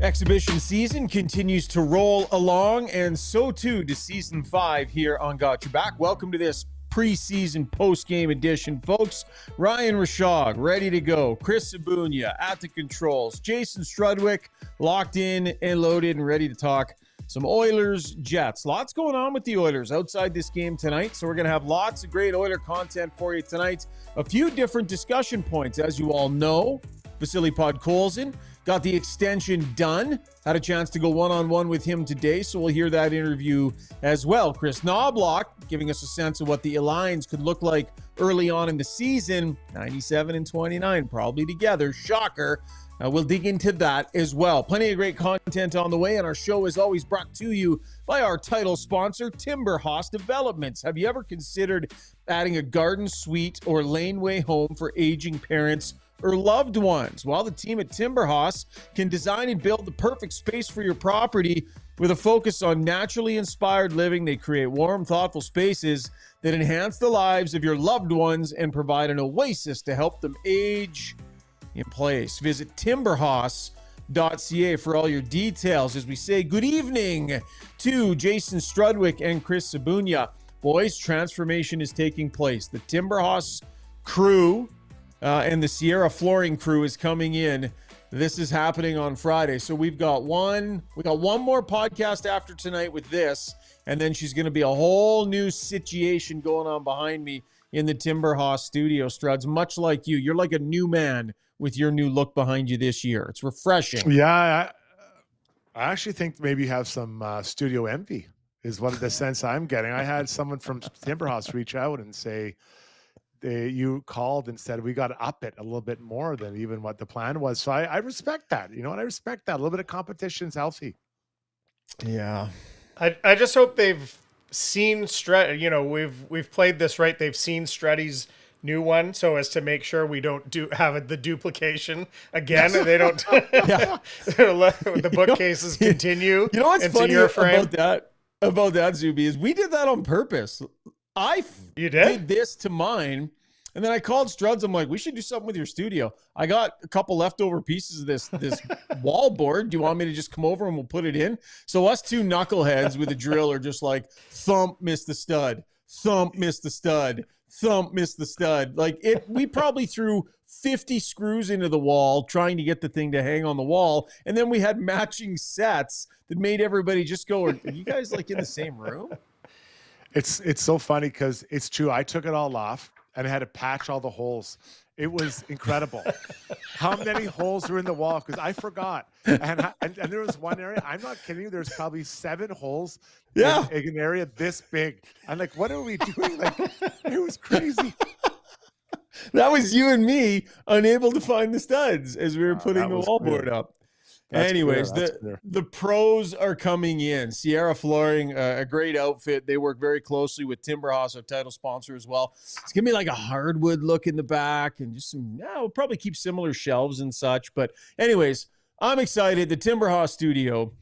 Exhibition season continues to roll along, and so too does Season 5 here on Got Your Back. Welcome to this preseason post-game edition, folks. Ryan Rishaug, ready to go. Chris Sabunia at the controls. Jason Strudwick, locked in and loaded and ready to talk some Oilers, Jets. Lots going on with the Oilers outside this game tonight, so we're going to have lots of great Oiler content for you tonight. A few different discussion points, as you all know. Vasily Podkolzin got the extension done. Had a chance to go one-on-one with him today, so we'll hear that interview as well. Chris Knobloch giving us a sense of what the Alliance could look like early on in the season. 97 and 29, probably together. Shocker. We'll dig into that as well. Plenty of great content on the way, and our show is always brought to you by our title sponsor, Timber House Developments. Have you ever considered adding a garden suite or laneway home for aging parents or loved ones? Well, the team at Timber House can design and build the perfect space for your property with a focus on naturally inspired living. They create warm, thoughtful spaces that enhance the lives of your loved ones and provide an oasis to help them age in place. Visit timberhouse.ca for all your details. As we say good evening to Jason Strudwick and Chris Sabunia. Boys, transformation is taking place. The Timber House crew and the Sierra Flooring crew is coming in. This is happening on Friday. So we got one more podcast after tonight with this, and then she's going to be a whole new situation going on behind me in the Timber House studio, Struds. Much like you, you're like a new man with your new look behind you this year. It's refreshing. Yeah, I actually think maybe you have some studio envy is what the sense I'm getting. I had someone from Timber House reach out and say, you called and said we got to up it a little bit more than even what the plan was. So I respect that. You know what? I respect that. A little bit of competition is healthy. Yeah. I just hope they've seen we've played this right. They've seen Struddy's new one, so as to make sure we don't have the duplication again. Yes. They don't. The bookcases continue. You know what's into funny your frame? about that, Zuby, is we did that on purpose. You did this to mine, and then I called Struds. I'm like, we should do something with your studio. I got a couple leftover pieces of this wall board. Do you want me to just come over and we'll put it in? So us two knuckleheads with a drill are just like, thump, miss the stud, thump, miss the stud, thump, miss the stud. Like we probably threw 50 screws into the wall trying to get the thing to hang on the wall, and then we had matching sets that made everybody just go, are you guys like in the same room? It's so funny because it's true. I took it all off and I had to patch all the holes. It was incredible how many holes were in the wall because I forgot. And there was one area, I'm not kidding you, there's probably 7 holes in an area this big. I'm like, what are we doing? Like, it was crazy. That was you and me unable to find the studs as we were putting the wallboard up. Anyways, the pros are coming in. Sierra Flooring, a great outfit. They work very closely with Timber House, our title sponsor as well. It's going to be like a hardwood look in the back and just we'll probably keep similar shelves and such. But anyways, I'm excited. The Timber House studio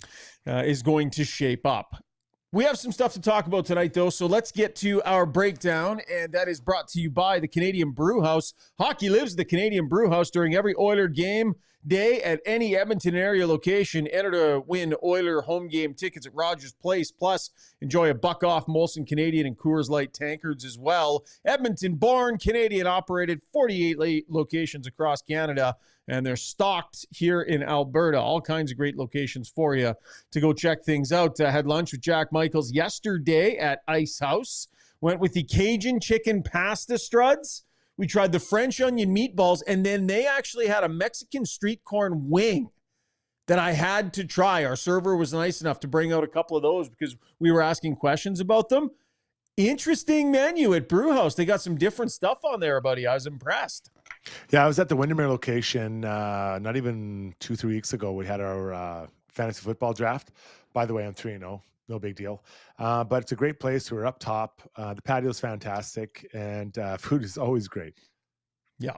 is going to shape up. We have some stuff to talk about tonight, though, so let's get to our breakdown, and that is brought to you by the Canadian Brew House. Hockey lives at the Canadian Brew House during every Oiler game day at any Edmonton area location. Enter to win Oiler home game tickets at Rogers Place. Plus, enjoy a buck off Molson Canadian and Coors Light tankards as well. Edmonton-born, Canadian-operated, 48 locations across Canada, and they're stocked here in Alberta. All kinds of great locations for you to go check things out. Had lunch with Jack Michaels yesterday at Ice House. Went with the Cajun chicken pasta, Struds. We tried the French onion meatballs, and then they actually had a Mexican street corn wing that I had to try. Our server was nice enough to bring out a couple of those because we were asking questions about them. Interesting menu at Brewhouse. They got some different stuff on there, buddy. I was impressed. Yeah, I was at the Windermere location not even 2-3 weeks ago. We had our fantasy football draft. By the way, I'm 3-0. No big deal. But it's a great place. We're up top. The patio is fantastic, and food is always great. Yeah.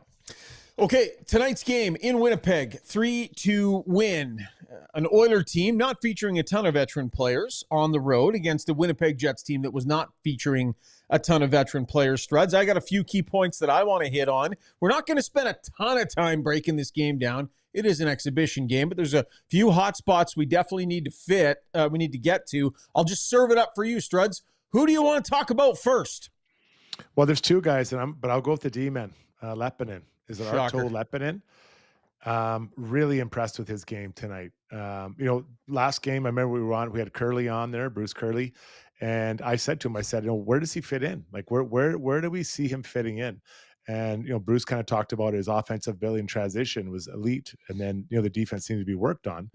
Okay, tonight's game in Winnipeg, 3-2 win. An Oiler team not featuring a ton of veteran players on the road against a Winnipeg Jets team that was not featuring a ton of veteran players. Struds, I got a few key points that I want to hit on. We're not going to spend a ton of time breaking this game down. It is an exhibition game, but there's a few hot spots we definitely need to get to. I'll just serve it up for you, Struds. Who do you want to talk about first? Well, there's two guys, but I'll go with the D-man, Leppänen. Is it Arto Leppänen? Really impressed with his game tonight. Last game, I remember we had Curley on there, Bruce Curley. And I said to him, where does he fit in? Like, where do we see him fitting in? And, Bruce kind of talked about his offensive ability and transition was elite. And then, the defense seemed to be worked on.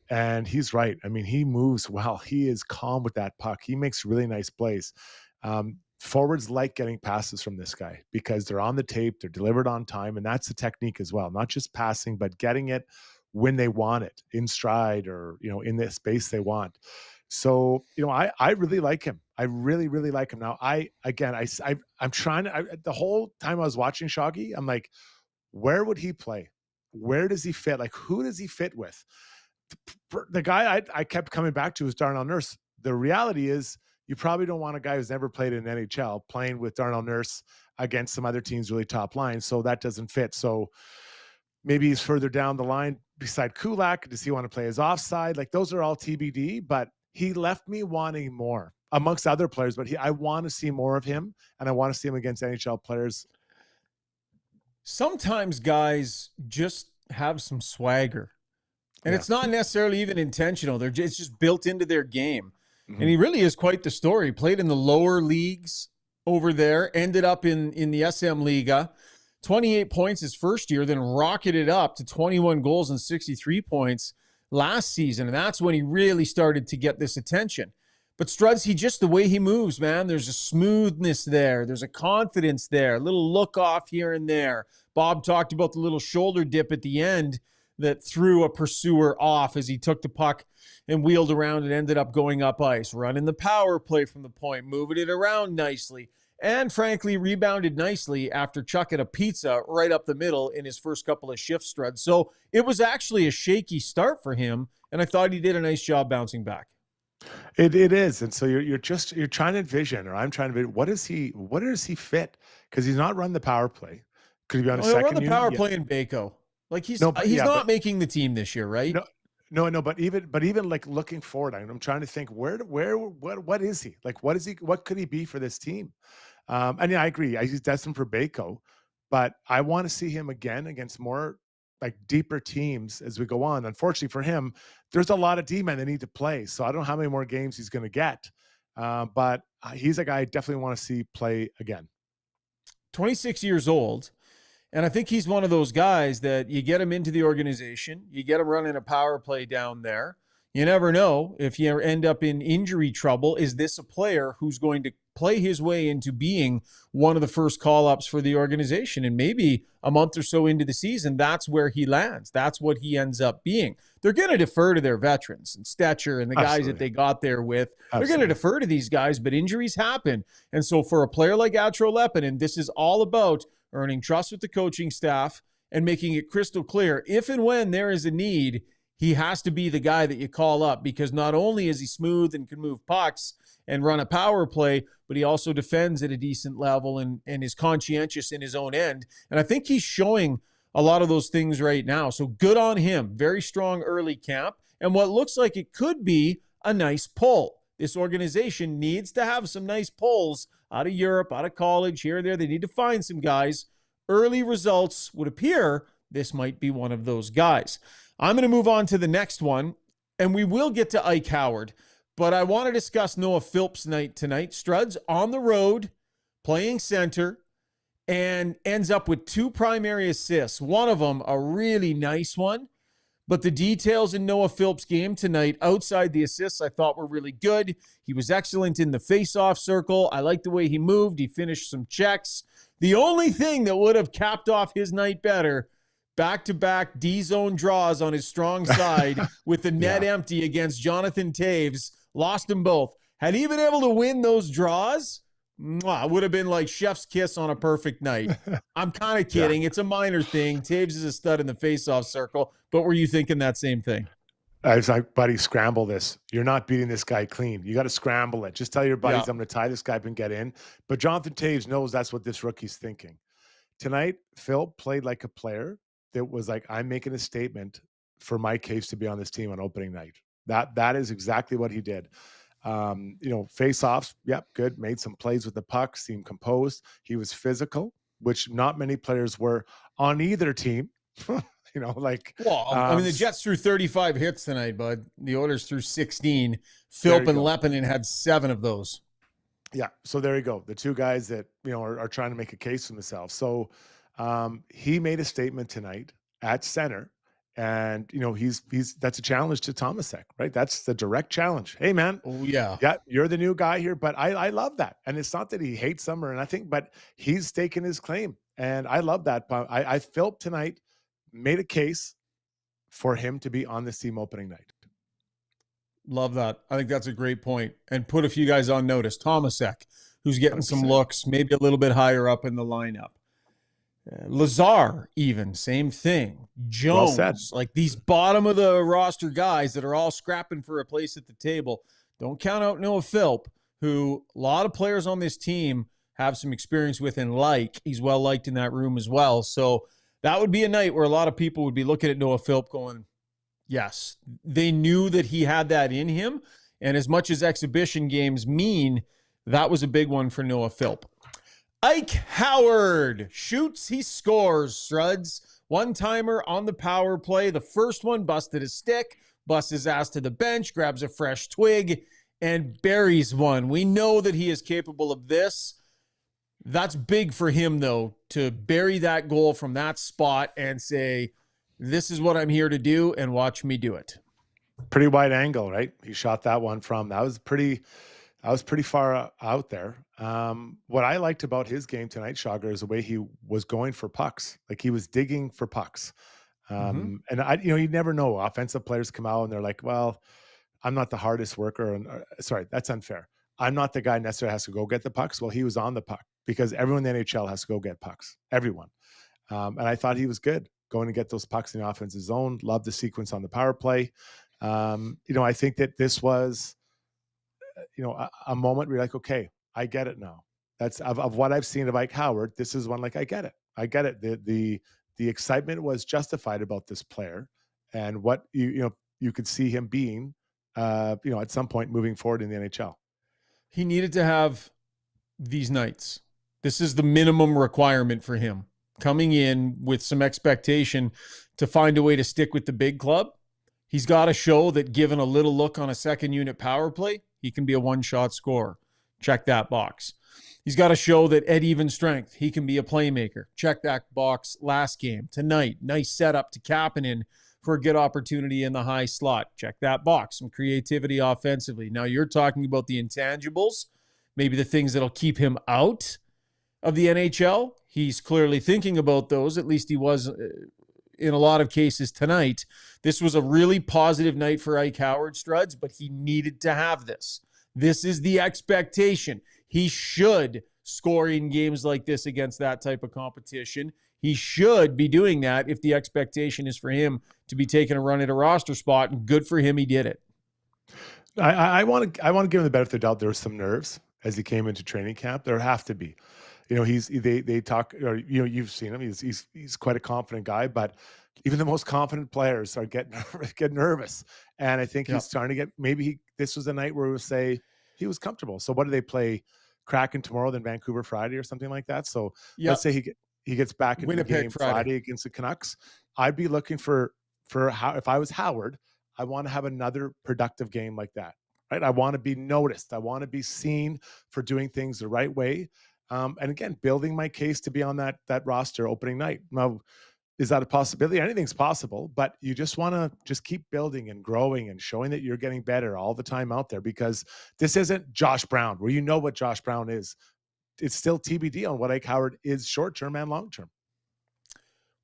And he's right. I mean, he moves well. He is calm with that puck. He makes really nice plays. Forwards like getting passes from this guy because they're on the tape, they're delivered on time, and that's the technique as well. Not just passing, but getting it when they want it, in stride or, in the space they want. So, I really like him. I really, really like him. Now, I'm trying to, the whole time I was watching Shoggy, I'm like, where would he play? Where does he fit? Like, who does he fit with? The guy I kept coming back to is Darnell Nurse. The reality is, you probably don't want a guy who's never played in NHL playing with Darnell Nurse against some other teams' really top lines. So that doesn't fit. So maybe he's further down the line beside Kulak. Does he want to play his offside? Like, those are all TBD, but he left me wanting more amongst other players, but I want to see more of him, and I want to see him against NHL players. Sometimes guys just have some swagger, and it's not necessarily even intentional. It's just built into their game. Mm-hmm. And he really is quite the story. Played in the lower leagues over there, ended up in the SM Liga, 28 points his first year, then rocketed up to 21 goals and 63 points last season. And that's when he really started to get this attention. But Struds, the way he moves, man, there's a smoothness there. There's a confidence there, a little look off here and there. Bob talked about the little shoulder dip at the end that threw a pursuer off as he took the puck and wheeled around and ended up going up ice, running the power play from the point, moving it around nicely, and frankly rebounded nicely after chucking a pizza right up the middle in his first couple of shifts, Struds. So it was actually a shaky start for him, and I thought he did a nice job bouncing back. It is, and so you're trying to envision, or I'm trying to envision, what does he fit? Because he's not run the power play. Could he be on a second unit? Run the power play in Baco. Like he's not making the team this year, right? No. But even like looking forward, I'm trying to think what is he? Like, what could he be for this team? And yeah, I agree. He's destined for Baco, but I want to see him again against more like deeper teams as we go on. Unfortunately for him, there's a lot of D-men that need to play. So I don't know how many more games he's going to get. But he's a guy I definitely want to see play again. 26 years old. And I think he's one of those guys that you get him into the organization, you get him running a power play down there. You never know if you end up in injury trouble. Is this a player who's going to play his way into being one of the first call-ups for the organization? And maybe a month or so into the season, that's where he lands. That's what he ends up being. They're going to defer to their veterans and Stetcher and the guys that they got there with. They're going to defer to these guys, but injuries happen. And so for a player like Arto Leppänen, this is all about earning trust with the coaching staff and making it crystal clear if and when there is a need, he has to be the guy that you call up, because not only is he smooth and can move pucks and run a power play, but he also defends at a decent level and is conscientious in his own end. And I think he's showing a lot of those things right now. So good on him. Very strong early camp. And what looks like it could be a nice pull. This organization needs to have some nice pulls out of Europe, out of college, here and there. They need to find some guys. Early results would appear this might be one of those guys. I'm going to move on to the next one, and we will get to Ike Howard, but I want to discuss Noah Philp's night tonight. Struds on the road, playing center, and ends up with 2 primary assists. One of them, a really nice one, but the details in Noah Philp's game tonight, outside the assists, I thought were really good. He was excellent in the face-off circle. I liked the way he moved. He finished some checks. The only thing that would have capped off his night better, back-to-back D-zone draws on his strong side with the net empty against Jonathan Taves. Lost them both. Had he been able to win those draws, Mwah, would have been like chef's kiss on a perfect night. I'm kind of kidding. It's a minor thing. Taves is a stud in the face-off circle, but were you thinking that same thing? I was like, buddy, scramble this. You're not beating this guy clean. You got to scramble it. Just tell your buddies, I'm going to tie this guy up and get in. But Jonathan Taves knows that's what this rookie's thinking. Tonight, Philp played like a player that was like, I'm making a statement for my case to be on this team on opening night. That is exactly what he did. Face-offs, yep, good. Made some plays with the puck, seemed composed. He was physical, which not many players were on either team. The Jets threw 35 hits tonight, bud. The Oilers threw 16. Philp and Leppänen had 7 of those. Yeah, so there you go. The two guys that are trying to make a case for themselves. So he made a statement tonight at center, and he's that's a challenge to Tomasek, right? That's the direct challenge. Hey, man. Oh yeah, you're the new guy here, but I love that, and it's not that he hates him or anything, but he's staking his claim, and I love that. I Philp tonight made a case for him to be on this team opening night. Love that. I think that's a great point. And put a few guys on notice. Tomasek, who's getting 100%. Some looks, maybe a little bit higher up in the lineup. Lazar, even, same thing. Jones, well, like these bottom of the roster guys that are all scrapping for a place at the table. Don't count out Noah Philp, who a lot of players on this team have some experience with and like. He's well liked in that room as well. So that would be a night where a lot of people would be looking at Noah Philp going, yes, they knew that he had that in him. And as much as exhibition games mean, that was a big one for Noah Philp. Ike Howard shoots, he scores. Struds, one-timer on the power play. The first one busted his stick, busts his ass to the bench, grabs a fresh twig, and buries one. We know that he is capable of this. That's big for him, though, to bury that goal from that spot and say, this is what I'm here to do, and watch me do it. Pretty wide angle, right? He shot that one from. That was pretty far out there. What I liked about his game tonight, Schauger, is the way he was going for pucks. Like he was digging for pucks. And you never know. Offensive players come out and they're like, well, I'm not the hardest worker. Sorry, that's unfair. I'm not the guy necessarily has to go get the pucks. Well, he was on the puck because everyone in the NHL has to go get pucks. Everyone. And I thought he was good going to get those pucks in the offensive zone. Love the sequence on the power play. I think that this was, a moment where you're like, okay, I get it now. That's of what I've seen of Ike Howard. This is one, like, I get it. The excitement was justified about this player and what you could see him being, at some point moving forward in the NHL. He needed to have these nights. This is the minimum requirement for him. Coming in with some expectation to find a way to stick with the big club. He's got to show that given a little look on a second unit power play, he can be a one-shot scorer. Check that box. He's got to show that at even strength, he can be a playmaker. Check that box last game. Tonight, nice setup to Kapanen for a good opportunity in the high slot. Check that box. Some creativity offensively. Now you're talking about the intangibles, maybe the things that'll keep him out of the NHL. He's clearly thinking about those. At least he was in a lot of cases tonight. This was a really positive night for Ike Howard, Struds, but he needed to have this. This is the expectation. He should score in games like this against that type of competition. He should be doing that if the expectation is for him to be taking a run at a roster spot, and good for him, he did it. I want to give him the benefit of the doubt. There was some nerves as he came into training camp. There have to be. They talk, or you've seen him. He's quite a confident guy, but even the most confident players are get nervous. And I think he's starting to get. Maybe this was a night where we would say he was comfortable. So what do they play? Kraken tomorrow, then Vancouver Friday, or something like that. So let's say he gets back into Winnipeg the game Friday against the Canucks. I'd be looking for how, if I was Howard, I want to have another productive game like that. Right? I want to be noticed. I want to be seen for doing things the right way. And again, building my case to be on that roster opening night. Now, is that a possibility? Anything's possible, but you just want to just keep building and growing and showing that you're getting better all the time out there, because this isn't Josh Brown, where you know what Josh Brown is. It's still TBD on what Ike Howard is short-term and long-term.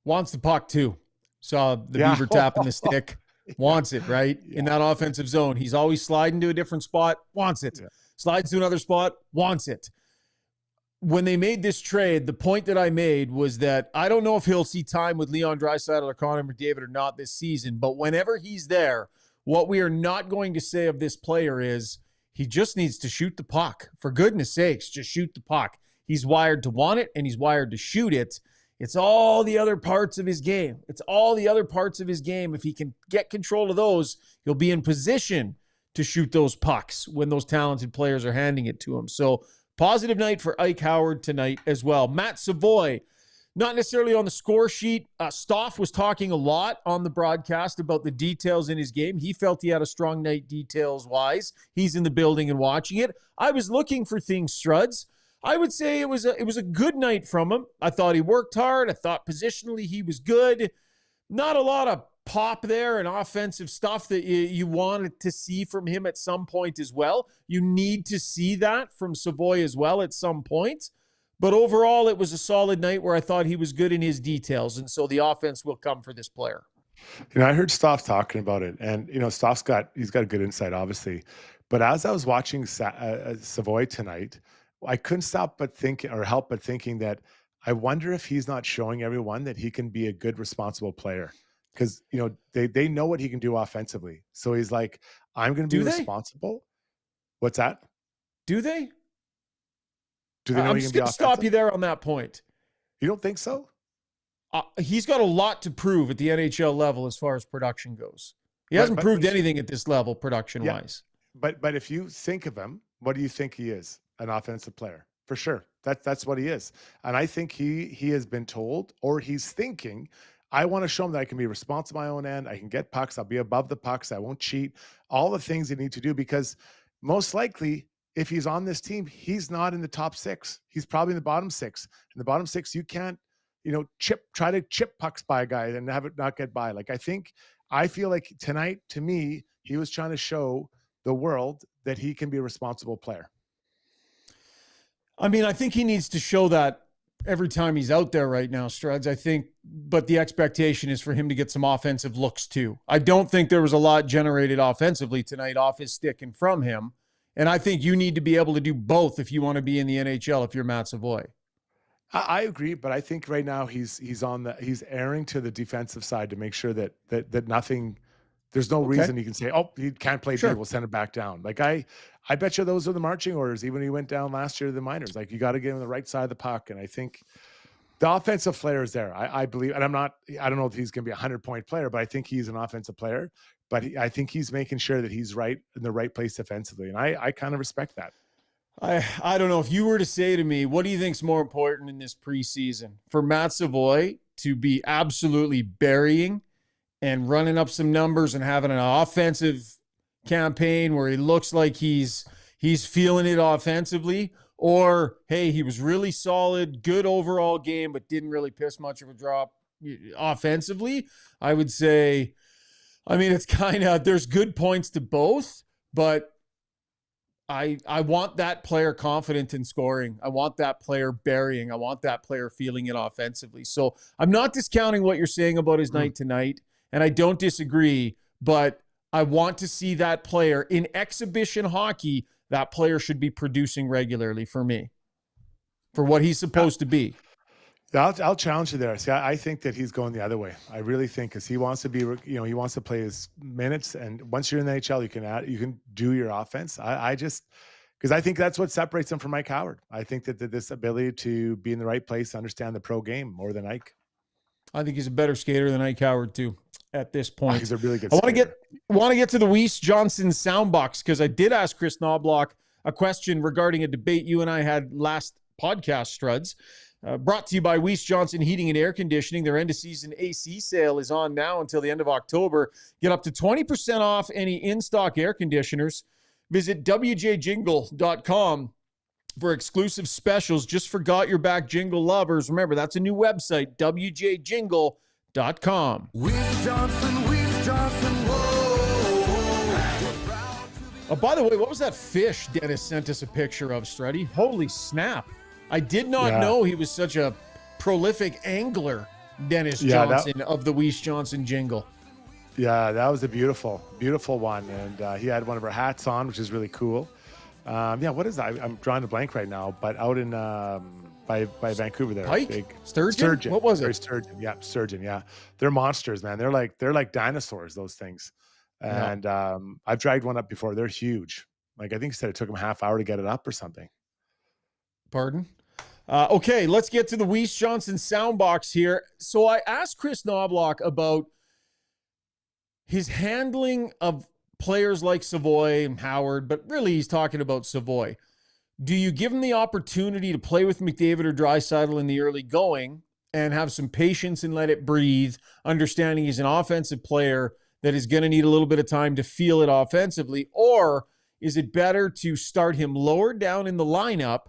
Wants the puck too. Saw the Beaver tapping the stick. Wants it, right? Yeah. In that offensive zone. He's always sliding to a different spot. Wants it. Yeah. Slides to another spot. Wants it. when they made this trade, the point that I made was that I don't know if he'll see time with Leon Draisaitl or Connor McDavid or not this season, but whenever he's there, what we are not going to say of this player is he just needs to shoot the puck. For goodness sakes, just shoot the puck. He's wired to want it, and he's wired to shoot it. It's all the other parts of his game. It's all the other parts of his game. If he can get control of those, he'll be in position to shoot those pucks when those talented players are handing it to him. So positive night for Ike Howard tonight as well. Matt Savoie, not necessarily on the score sheet. Stoff was talking a lot on the broadcast about the details in his game. He felt he had a strong night details-wise. He's in the building and watching it. I was looking for things, Struds. I would say it was a good night from him. I thought he worked hard. I thought positionally he was good. Not a lot of pop there and offensive stuff that you wanted to see from him at some point as well. You need to see that from Savoie as well at some point. But overall, it was a solid night where I thought he was good in his details. And so the offense will come for this player. I heard Stoff talking about it, and Stoff's he's got a good insight, obviously. But as I was watching Savoie tonight, I couldn't help but thinking that I wonder if he's not showing everyone that he can be a good, responsible player. Because, they know what he can do offensively. So he's like, I'm going to be responsible. What's that? Do they? Do they know I'm he just can be going to stop you there on that point. You don't think so? He's got a lot to prove at the NHL level as far as production goes. He hasn't proved anything at this level production-wise. Yeah, but if you think of him, what do you think he is? An offensive player, for sure. That's what he is. And I think he has been told, or he's thinking, I want to show him that I can be responsible on my own end. I can get pucks. I'll be above the pucks. I won't cheat. All the things you need to do, because most likely, if he's on this team, he's not in the top six. He's probably in the bottom six. In the bottom six, you can't, try to chip pucks by a guy and have it not get by. I feel like tonight, to me, he was trying to show the world that he can be a responsible player. I mean, I think he needs to show that every time he's out there right now, Struds. I think, but the expectation is for him to get some offensive looks too. I don't think there was a lot generated offensively tonight off his stick and from him. And I think you need to be able to do both if you want to be in the NHL if you're Matt Savoie. I agree, but I think right now he's erring to the defensive side to make sure that nothing. There's no reason he can say, oh, he can't play D, we'll send him back down. I bet you those are the marching orders, even when he went down last year to the minors. You got to get him on the right side of the puck. And I think the offensive flair is there. I believe, and I don't know if he's going to be a 100-point player, but I think he's an offensive player. But I think he's making sure that he's right in the right place defensively. And I kind of respect that. I don't know. If you were to say to me, what do you think is more important in this preseason? For Matt Savoie to be absolutely burying and running up some numbers and having an offensive campaign where he looks like he's feeling it offensively, or, hey, he was really solid, good overall game, but didn't really piss much of a drop offensively, I would say, I mean, it's kind of, there's good points to both, but I want that player confident in scoring. I want that player burying. I want that player feeling it offensively. So I'm not discounting what you're saying about his night tonight, and I don't disagree, but I want to see that player in exhibition hockey. That player should be producing regularly for me, for what he's supposed to be. I'll challenge you there. See, I think that he's going the other way. I really think, because he wants to be, he wants to play his minutes, and once you're in the NHL, you can do your offense. Because I think that's what separates him from Mike Howard. I think that this ability to be in the right place, understand the pro game more than Ike. I think he's a better skater than Ike Howard too. At this point, he's a really good. I want to get to the Weiss Johnson soundbox, because I did ask Chris Knobloch a question regarding a debate you and I had last podcast, Struds. Brought to you by Weiss Johnson Heating and Air Conditioning. Their end-of-season AC sale is on now until the end of October. Get up to 20% off any in-stock air conditioners. Visit wjjingle.com for exclusive specials. Just forgot your back jingle lovers. Remember, that's a new website, wjjingle.com. Weiss Johnson, whoa. Oh, by the way, what was that fish Dennis sent us a picture of, Struddy? Holy snap. I did not know he was such a prolific angler, Dennis Johnson of the Weiss Johnson jingle. Yeah, that was a beautiful, beautiful one. And he had one of our hats on, which is really cool. Yeah, what is that? I'm drawing a blank right now, but out in by Vancouver there. Pike? Big Sturgeon? What was it? Sturgeon. Yeah, sturgeon. Yeah, they're monsters, man. They're like dinosaurs. Those things. And I've dragged one up before. They're huge. Like I think he said it took him a half hour to get it up or something. Pardon? Okay, let's get to the Weiss Johnson soundbox here. So I asked Chris Knobloch about his handling of players like Savoie and Howard, but really he's talking about Savoie. Do you give him the opportunity to play with McDavid or Draisaitl in the early going and have some patience and let it breathe, understanding he's an offensive player that is going to need a little bit of time to feel it offensively? Or is it better to start him lower down in the lineup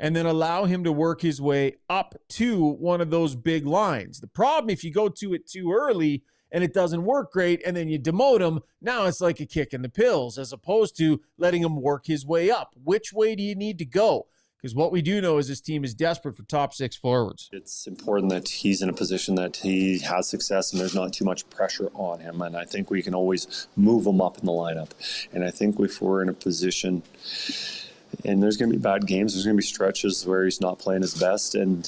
and then allow him to work his way up to one of those big lines? The problem, if you go to it too early and it doesn't work great and then you demote him, now it's like a kick in the pills as opposed to letting him work his way up. Which way do you need to go? Because what we do know is this team is desperate for top six forwards. It's important that he's in a position that he has success and there's not too much pressure on him. And I think we can always move him up in the lineup. And I think if we're in a position, and there's going to be bad games, there's going to be stretches where he's not playing his best, and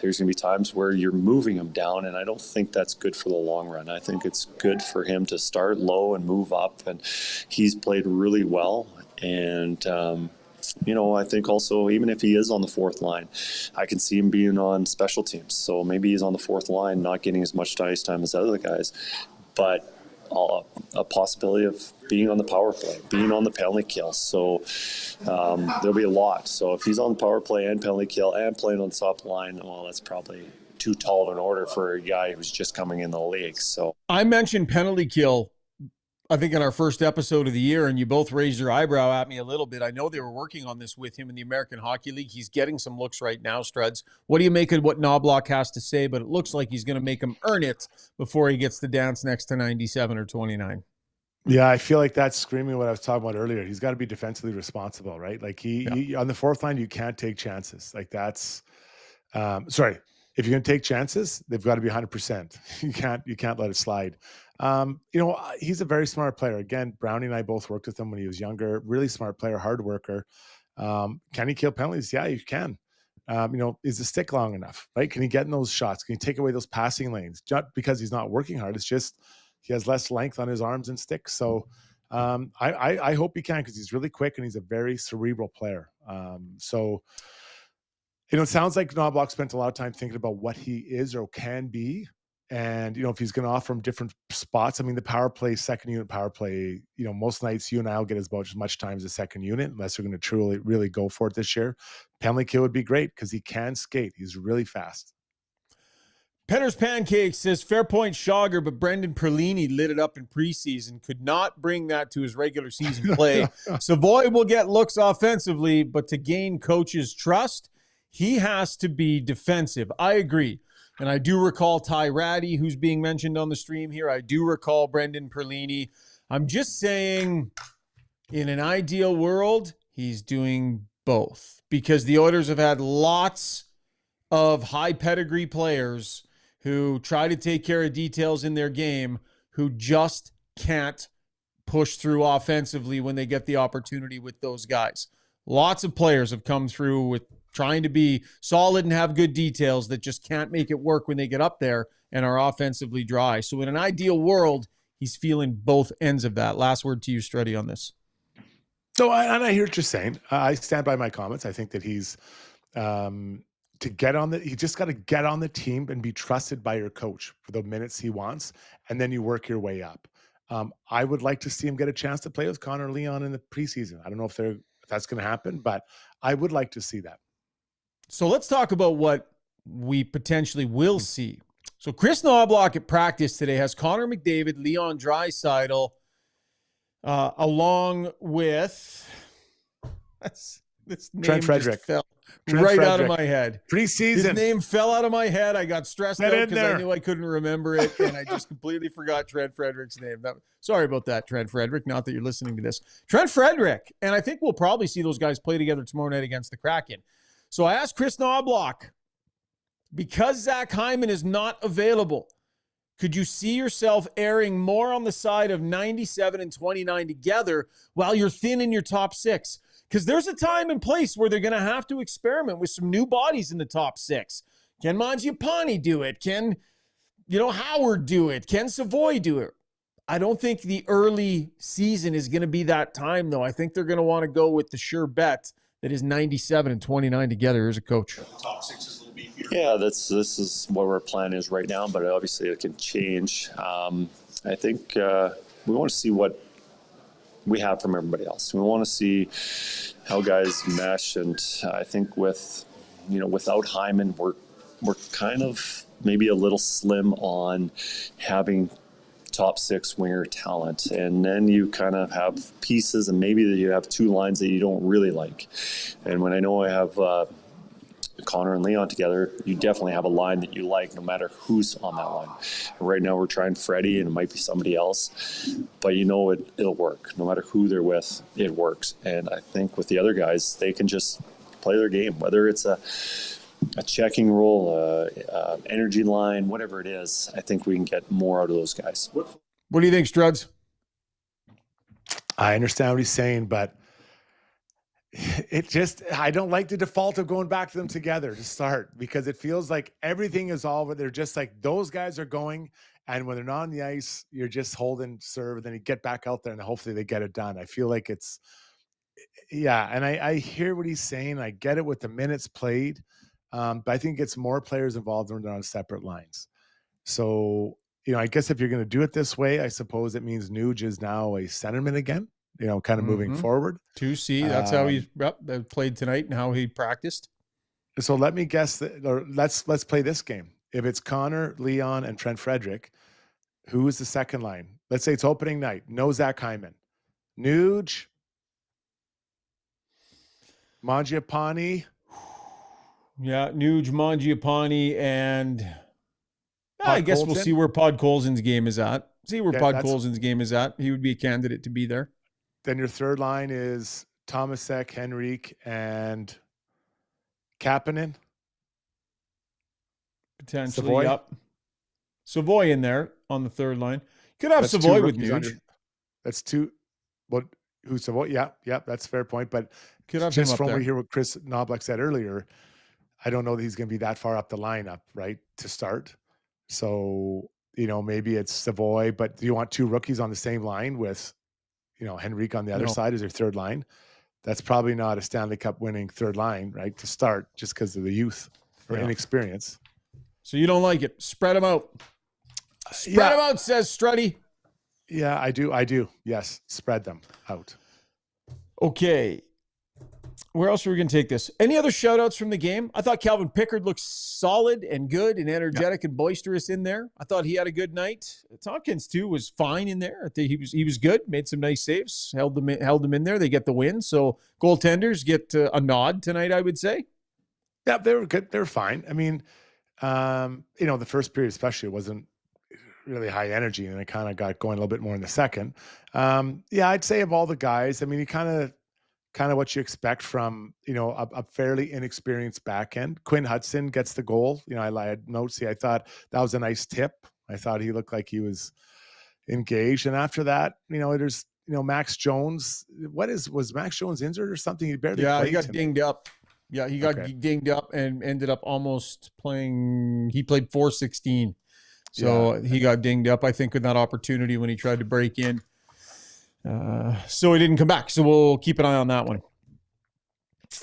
there's going to be times where you're moving him down, and I don't think that's good for the long run. I think it's good for him to start low and move up, and he's played really well. And I think also, even if he is on the fourth line, I can see him being on special teams. So maybe he's on the fourth line, not getting as much ice time as other guys, but a possibility of being on the power play, being on the penalty kill. So there'll be a lot. So if he's on the power play and penalty kill and playing on the top line, well, that's probably too tall of an order for a guy who's just coming in the league. So I mentioned penalty kill, I think, in our first episode of the year, and you both raised your eyebrow at me a little bit. I know they were working on this with him in the American Hockey League. He's getting some looks right now, Struds. What do you make of what Knobloch has to say? But it looks like he's going to make him earn it before he gets to dance next to 97 or 29. Yeah, I feel like that's screaming what I was talking about earlier. He's got to be defensively responsible, right? Like he on the fourth line, you can't take chances. Like that's if you're going to take chances, they've got to be 100%. You can't let it slide. He's a very smart player. Again, Brownie and I both worked with him when he was younger. Really smart player, hard worker. Can he kill penalties? Yeah, you can. Is the stick long enough, right? Can he get in those shots? Can he take away those passing lanes? Not because he's not working hard. It's just he has less length on his arms and sticks. So I hope he can, because he's really quick and he's a very cerebral player. It sounds like Knobloch spent a lot of time thinking about what he is or can be. And, if he's going to offer him different spots, I mean, the power play, second unit power play, most nights you and I will get as much time as a second unit, unless you're going to truly, really go for it this year. Penalty kill would be great because he can skate. He's really fast. Penner's Pancakes says, fair point, Schauger, but Brendan Perlini lit it up in preseason. Could not bring that to his regular season play. Savoie will get looks offensively, but to gain coach's trust, he has to be defensive. I agree. And I do recall Ty Ratty, who's being mentioned on the stream here. I do recall Brendan Perlini. I'm just saying, in an ideal world, he's doing both. Because the Oilers have had lots of high pedigree players who try to take care of details in their game who just can't push through offensively when they get the opportunity with those guys. Lots of players have come through with trying to be solid and have good details that just can't make it work when they get up there and are offensively dry. So in an ideal world, he's feeling both ends of that. Last word to you, Struddy, on this. So I hear what you're saying. I stand by my comments. I think that he's he just got to get on the team and be trusted by your coach for the minutes he wants, and then you work your way up. I would like to see him get a chance to play with Connor Leon in the preseason. I don't know if that's going to happen, but I would like to see that. So let's talk about what we potentially will see. So Chris Knobloch at practice today has Connor McDavid, Leon Draisaitl, along with this name Trent Frederick. just fell Trent right Frederick. out of my head. Preseason. His name fell out of my head. I got stressed Get out in because I there. knew I couldn't remember it, and I just completely forgot Trent Frederick's name. Sorry about that, Trent Frederick. Not that you're listening to this. Trent Frederick, and I think we'll probably see those guys play together tomorrow night against the Kraken. So I asked Chris Knobloch, because Zach Hyman is not available, could you see yourself erring more on the side of 97 and 29 together while you're thin in your top six? because there's a time and place where they're going to have to experiment with some new bodies in the top 6. Can Mangiapane do it? Can, Howard do it? Can Savoie do it? I don't think the early season is going to be that time, though. I think they're going to want to go with the sure bet that is 97 and 29 together as a coach. Top 6 is a little beefier. Yeah, this is what our plan is right now, but obviously it can change. I think we want to see what we have from everybody else. We want to see how guys mesh, and I think without Hyman, we're kind of maybe a little slim on having top 6 winger talent, and then you kind of have pieces, and maybe you have 2 lines that you don't really like. And when I know I have Connor and Leon together, you definitely have a line that you like no matter who's on that line. And right now we're trying Freddie, and it might be somebody else, but it'll work. No matter who they're with, it works. And I think with the other guys, they can just play their game, whether it's a checking role, energy line, whatever it is. I think we can get more out of those guys. What do you think, Struds? I understand what he's saying, but I don't like the default of going back to them together to start, because it feels like everything is all, but they're just like, those guys are going, and when they're not on the ice, you're just holding serve, and then you get back out there and hopefully they get it done. I feel like and I hear what he's saying. I get it with the minutes played. But I think it's more players involved when they're on separate lines. So, I guess if you're going to do it this way, I suppose it means Nuge is now a centerman again, kind of moving forward. 2C, that's how he played tonight and how he practiced. So let me guess or let's play this game. If it's Connor, Leon, and Trent Frederick, who is the second line? Let's say it's opening night. No Zach Hyman. Nuge, Mangiapane. Yeah, Nuge, Mangiapane, and I guess we'll see where Podkolzin's game is at. Podkolzin's game is at. He would be a candidate to be there. Then your third line is Tomasek, Henrique, and Kapanen. Potentially, Savoie. yep. Savoie in there on the third line. Could have Savoie with Nuge. That's 2. Who's Savoie? Yeah, that's a fair point. But could have just him up from there. what we hear what Chris Knobloch said earlier, I don't know that he's going to be that far up the lineup, right, to start. So, maybe it's Savoie, but do you want 2 rookies on the same line with, Henrique on the other side as your third line? That's probably not a Stanley Cup winning third line, right, to start, just because of the youth or inexperience. So you don't like it. Spread them out. Spread them out, says Struddy. Yeah, I do. Yes, spread them out. Okay. Where else are we going to take this? Any other shout-outs from the game? I thought Calvin Pickard looked solid and good and energetic and boisterous in there. I thought he had a good night. Tompkins, too, was fine in there. I think he was good, made some nice saves, held them in there. They get the win. So goaltenders get a nod tonight, I would say. Yeah, they were good. They were fine. I mean, the first period especially wasn't really high energy, and it kind of got going a little bit more in the second. I'd say of all the guys, I mean, he kind of what you expect from, a fairly inexperienced back end. Quinn Hudson gets the goal. I had notes. I thought that was a nice tip. I thought he looked like he was engaged. And after that, there's, Max Jones. Was Max Jones injured or something? He barely played. He got dinged up. Yeah, he got dinged up and ended up almost playing. He played 416. So he got dinged up, I think, with that opportunity when he tried to break in. So he didn't come back. So we'll keep an eye on that one.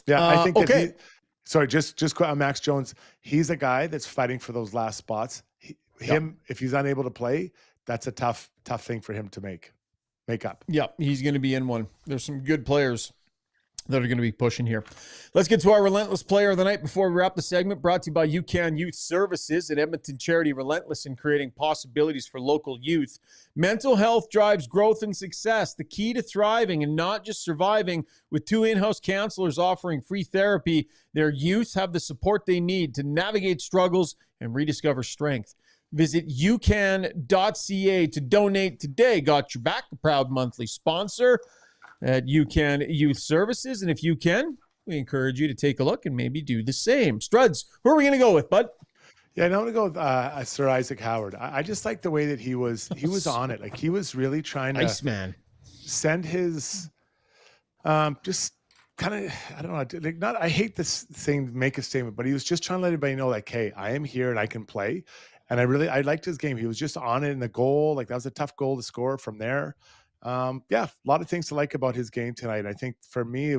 Yeah, I think that just on Max Jones, he's a guy that's fighting for those last spots. If he's unable to play, that's a tough thing for him to make up. Yeah, he's going to be in one. There's some good players that are going to be pushing here. Let's get to our Relentless Player of the Night before we wrap the segment, brought to you by UCAN Youth Services and Edmonton Charity Relentless in creating possibilities for local youth. Mental health drives growth and success, the key to thriving and not just surviving. With 2 in-house counselors offering free therapy, their youth have the support they need to navigate struggles and rediscover strength. Visit ucan.ca to donate today. Got Your Back, a proud monthly sponsor at UCAN Youth Services. And if you can, we encourage you to take a look and maybe do the same. Struds, who are we going to go with, bud? Yeah, I want to go with Sir Isaac Howard. I just like the way that he was on it. Like, he was really trying to man. send his just kind of, I don't know, like not, I hate this saying, make a statement, but he was just trying to let everybody know, like, hey, I am here and I can play. And I liked his game. He was just on it in the goal. Like that was a tough goal to score from there. Yeah, a lot of things to like about his game tonight. I think for me,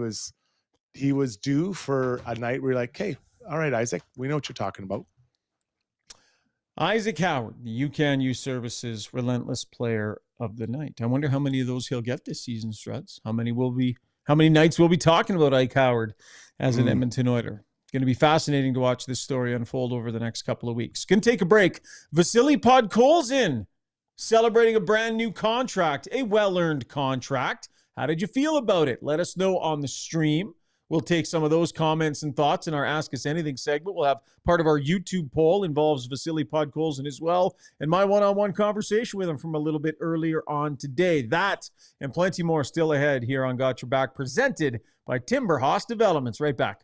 he was due for a night where you're like, hey, all right, Isaac, we know what you're talking about. Isaac Howard, the UCAN Youth Services Relentless Player of the Night. I wonder how many of those he'll get this season, Struds. How many nights we'll be talking about Ike Howard as an Edmonton Oiler. It's going to be fascinating to watch this story unfold over the next couple of weeks. Going to take a break. Vasily Podkolzin celebrating a brand new contract, a well-earned contract. How did you feel about it? Let us know on the stream. We'll take some of those comments and thoughts in our Ask Us Anything segment. We'll have part of our YouTube poll involves Vasily Podkolzin as well, and my one-on-one conversation with him from a little bit earlier on today. That and plenty more still ahead here on Got Your Back, presented by Timberhouse Developments. Right back.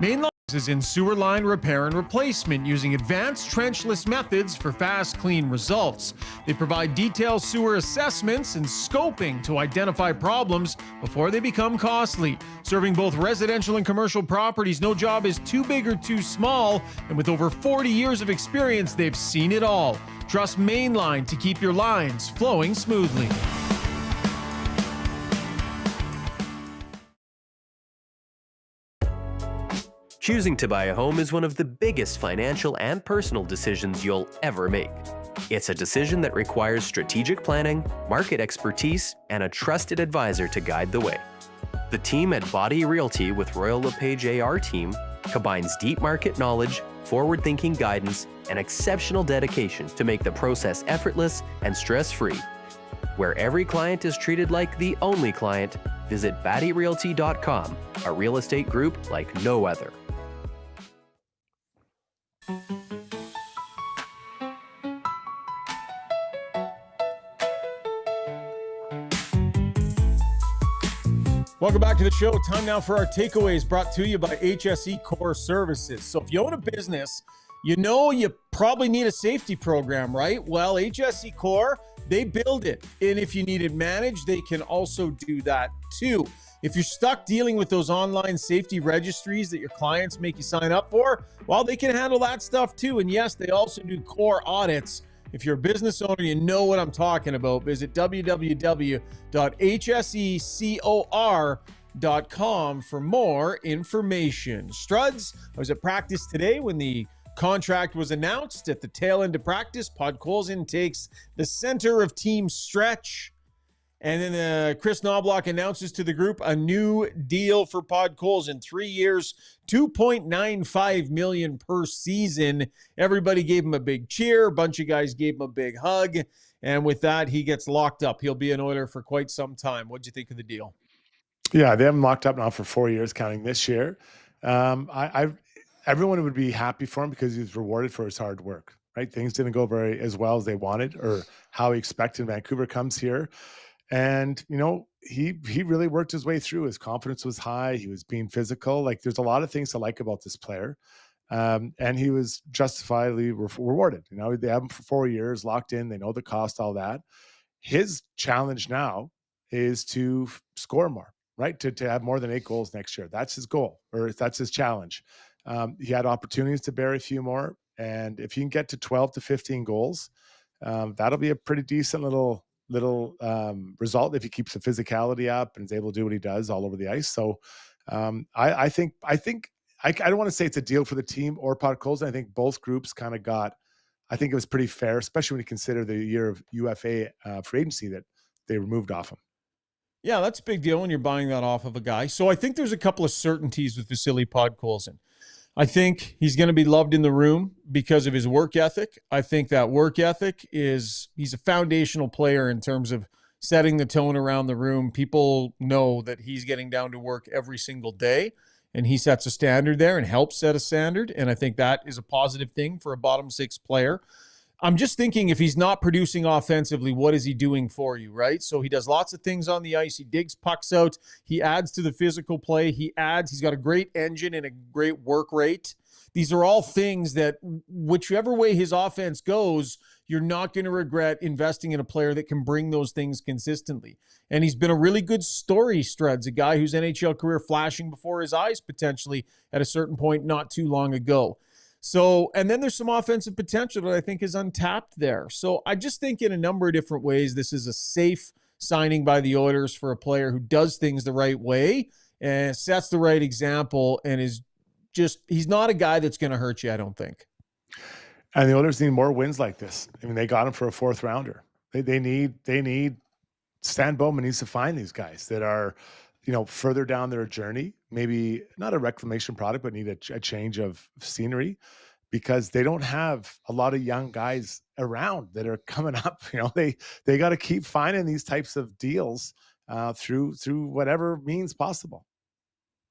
Mainline is in sewer line repair and replacement using advanced trenchless methods for fast, clean results. They provide detailed sewer assessments and scoping to identify problems before they become costly. Serving both residential and commercial properties, no job is too big or too small, and with over 40 years of experience, they've seen it all. Trust Mainline to keep your lines flowing smoothly. Choosing to buy a home is one of the biggest financial and personal decisions you'll ever make. It's a decision that requires strategic planning, market expertise, and a trusted advisor to guide the way. The team at Body Realty with Royal LePage AR team combines deep market knowledge, forward-thinking guidance, and exceptional dedication to make the process effortless and stress-free. Where every client is treated like the only client, visit BaddyRealty.com, a real estate group like no other. Welcome back to the show. Time now for our takeaways, brought to you by HSE Core Services. So if you own a business, you know you probably need a safety program, right? Well, HSE Core, they build it. And if you need it managed, they can also do that too. If you're stuck dealing with those online safety registries that your clients make you sign up for, well, they can handle that stuff too. And yes, they also do core audits. If you're a business owner, you know what I'm talking about. Visit www.hsecor.com for more information. Struds, I was at practice today when the contract was announced. At the tail end of practice, Podkolzin takes the center of team stretch. And then Chris Knobloch announces to the group a new deal for Podkolzin. 3 years, $2.95 million per season. Everybody gave him a big cheer. A bunch of guys gave him a big hug. And with that, he gets locked up. He'll be an Oiler for quite some time. What'd you think of the deal? Yeah, they have him locked up now for 4 years, counting this year. Everyone would be happy for him because he's rewarded for his hard work, right? Things didn't go as well as they wanted or how he expected. Vancouver comes here. And, you know, he really worked his way through. His confidence was high. He was being physical. Like, there's a lot of things to like about this player. And he was justifiably rewarded. You know, they have him for 4 years, locked in. They know the cost, all that. His challenge now is to score more, right? To have more than 8 goals next year. That's his goal, or that's his challenge. He had opportunities to bury a few more. And if you can get to 12 to 15 goals, that'll be a pretty decent little result if he keeps the physicality up and is able to do what he does all over the ice. So I think I don't want to say it's a deal for the team or Podkolzin. I think both groups kind of I think it was pretty fair, especially when you consider the year of UFA free agency that they removed off him. Yeah, that's a big deal when you're buying that off of a guy. So I think there's a couple of certainties with Vasily Podkolzin. I think he's going to be loved in the room because of his work ethic. I think that work ethic he's a foundational player in terms of setting the tone around the room. People know that he's getting down to work every single day, and he sets a standard there and helps set a standard. And I think that is a positive thing for a bottom six player. I'm just thinking, if he's not producing offensively, what is he doing for you, right? So he does lots of things on the ice. He digs pucks out. He adds to the physical play. He's got a great engine and a great work rate. These are all things that whichever way his offense goes, you're not going to regret investing in a player that can bring those things consistently. And he's been a really good story, Struds, a guy whose NHL career flashing before his eyes potentially at a certain point not too long ago. So, and then there's some offensive potential that I think is untapped there. So I just think in a number of different ways, this is a safe signing by the Oilers for a player who does things the right way and sets the right example and is just, he's not a guy that's going to hurt you, I don't think. And the Oilers need more wins like this. I mean, they got him for a 4th rounder. They need Stan Bowman needs to find these guys that are, further down their journey, maybe not a reclamation product, but need a change of scenery, because they don't have a lot of young guys around that are coming up. They got to keep finding these types of deals through whatever means possible.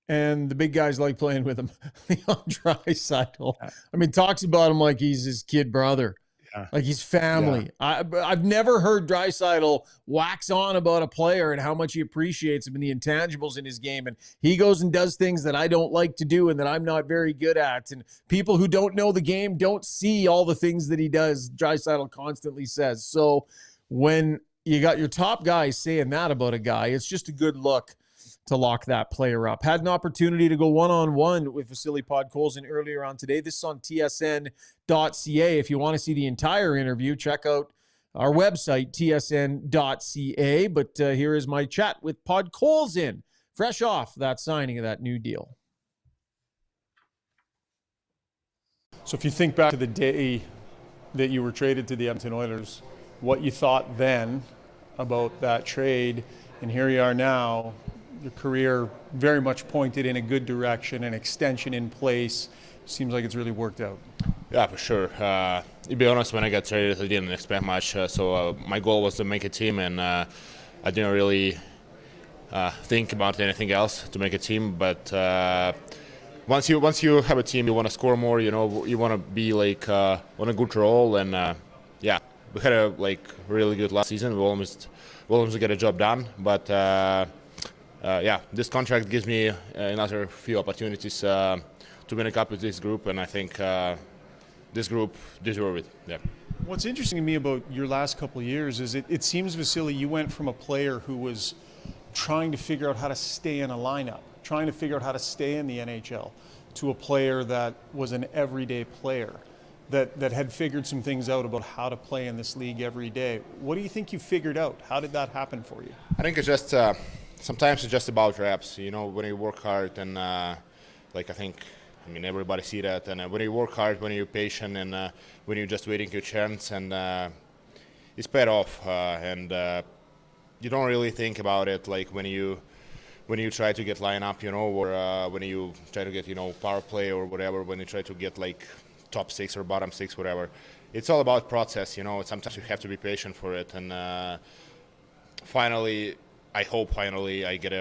And the big guys like playing with him. Leon Draisaitl, I mean, talks about him like he's his kid brother. Yeah. Like he's family. Yeah. I've never heard Draisaitl wax on about a player and how much he appreciates him and the intangibles in his game. And he goes and does things that I don't like to do and that I'm not very good at. And people who don't know the game don't see all the things that he does, Draisaitl constantly says. So when you got your top guys saying that about a guy, it's just a good look to lock that player up. Had an opportunity to go one-on-one with Vasily Podkolzin earlier on today. This is on tsn.ca. If you want to see the entire interview, check out our website, tsn.ca. But here is my chat with Podkolzin, fresh off that signing of that new deal. So if you think back to the day that you were traded to the Edmonton Oilers, what you thought then about that trade, and here you are now, your career very much pointed in a good direction, an extension in place. Seems like it's really worked out. Yeah, for sure. To be honest, when I got traded, I didn't expect much. So my goal was to make a team, and I didn't really think about anything else to make a team. But once you have a team, you want to score more. You want to be like on a good roll, and yeah, we had a really good last season. We almost get a job done, but. Yeah, this contract gives me another few opportunities to win a cup with this group, and I think this group deserves it. Yeah. What's interesting to me about your last couple of years is it seems, Vasily, you went from a player who was trying to figure out how to stay in a lineup, trying to figure out how to stay in the NHL, to a player that was an everyday player, that had figured some things out about how to play in this league every day. What do you think you figured out? How did that happen for you? I think it's just... sometimes it's just about reps, when you work hard and everybody see that. And when you work hard, when you're patient and when you're just waiting your chance, and it's paid off. And you don't really think about it when you try to get lineup, or when you try to get, power play or whatever, when you try to get top 6 or bottom 6, whatever. It's all about process, Sometimes you have to be patient for it. And I hope finally I get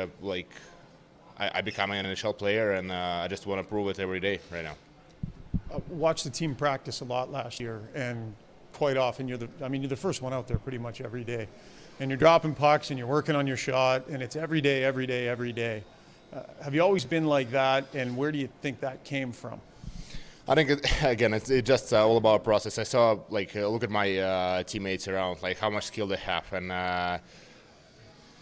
I become an NHL player, and I just want to prove it every day right now. Watched the team practice a lot last year, and quite often you're the first one out there pretty much every day. And you're dropping pucks and you're working on your shot, and it's every day, every day, every day. Have you always been like that, and where do you think that came from? I think, it's just all about process. I saw, look at my teammates around, how much skill they have, and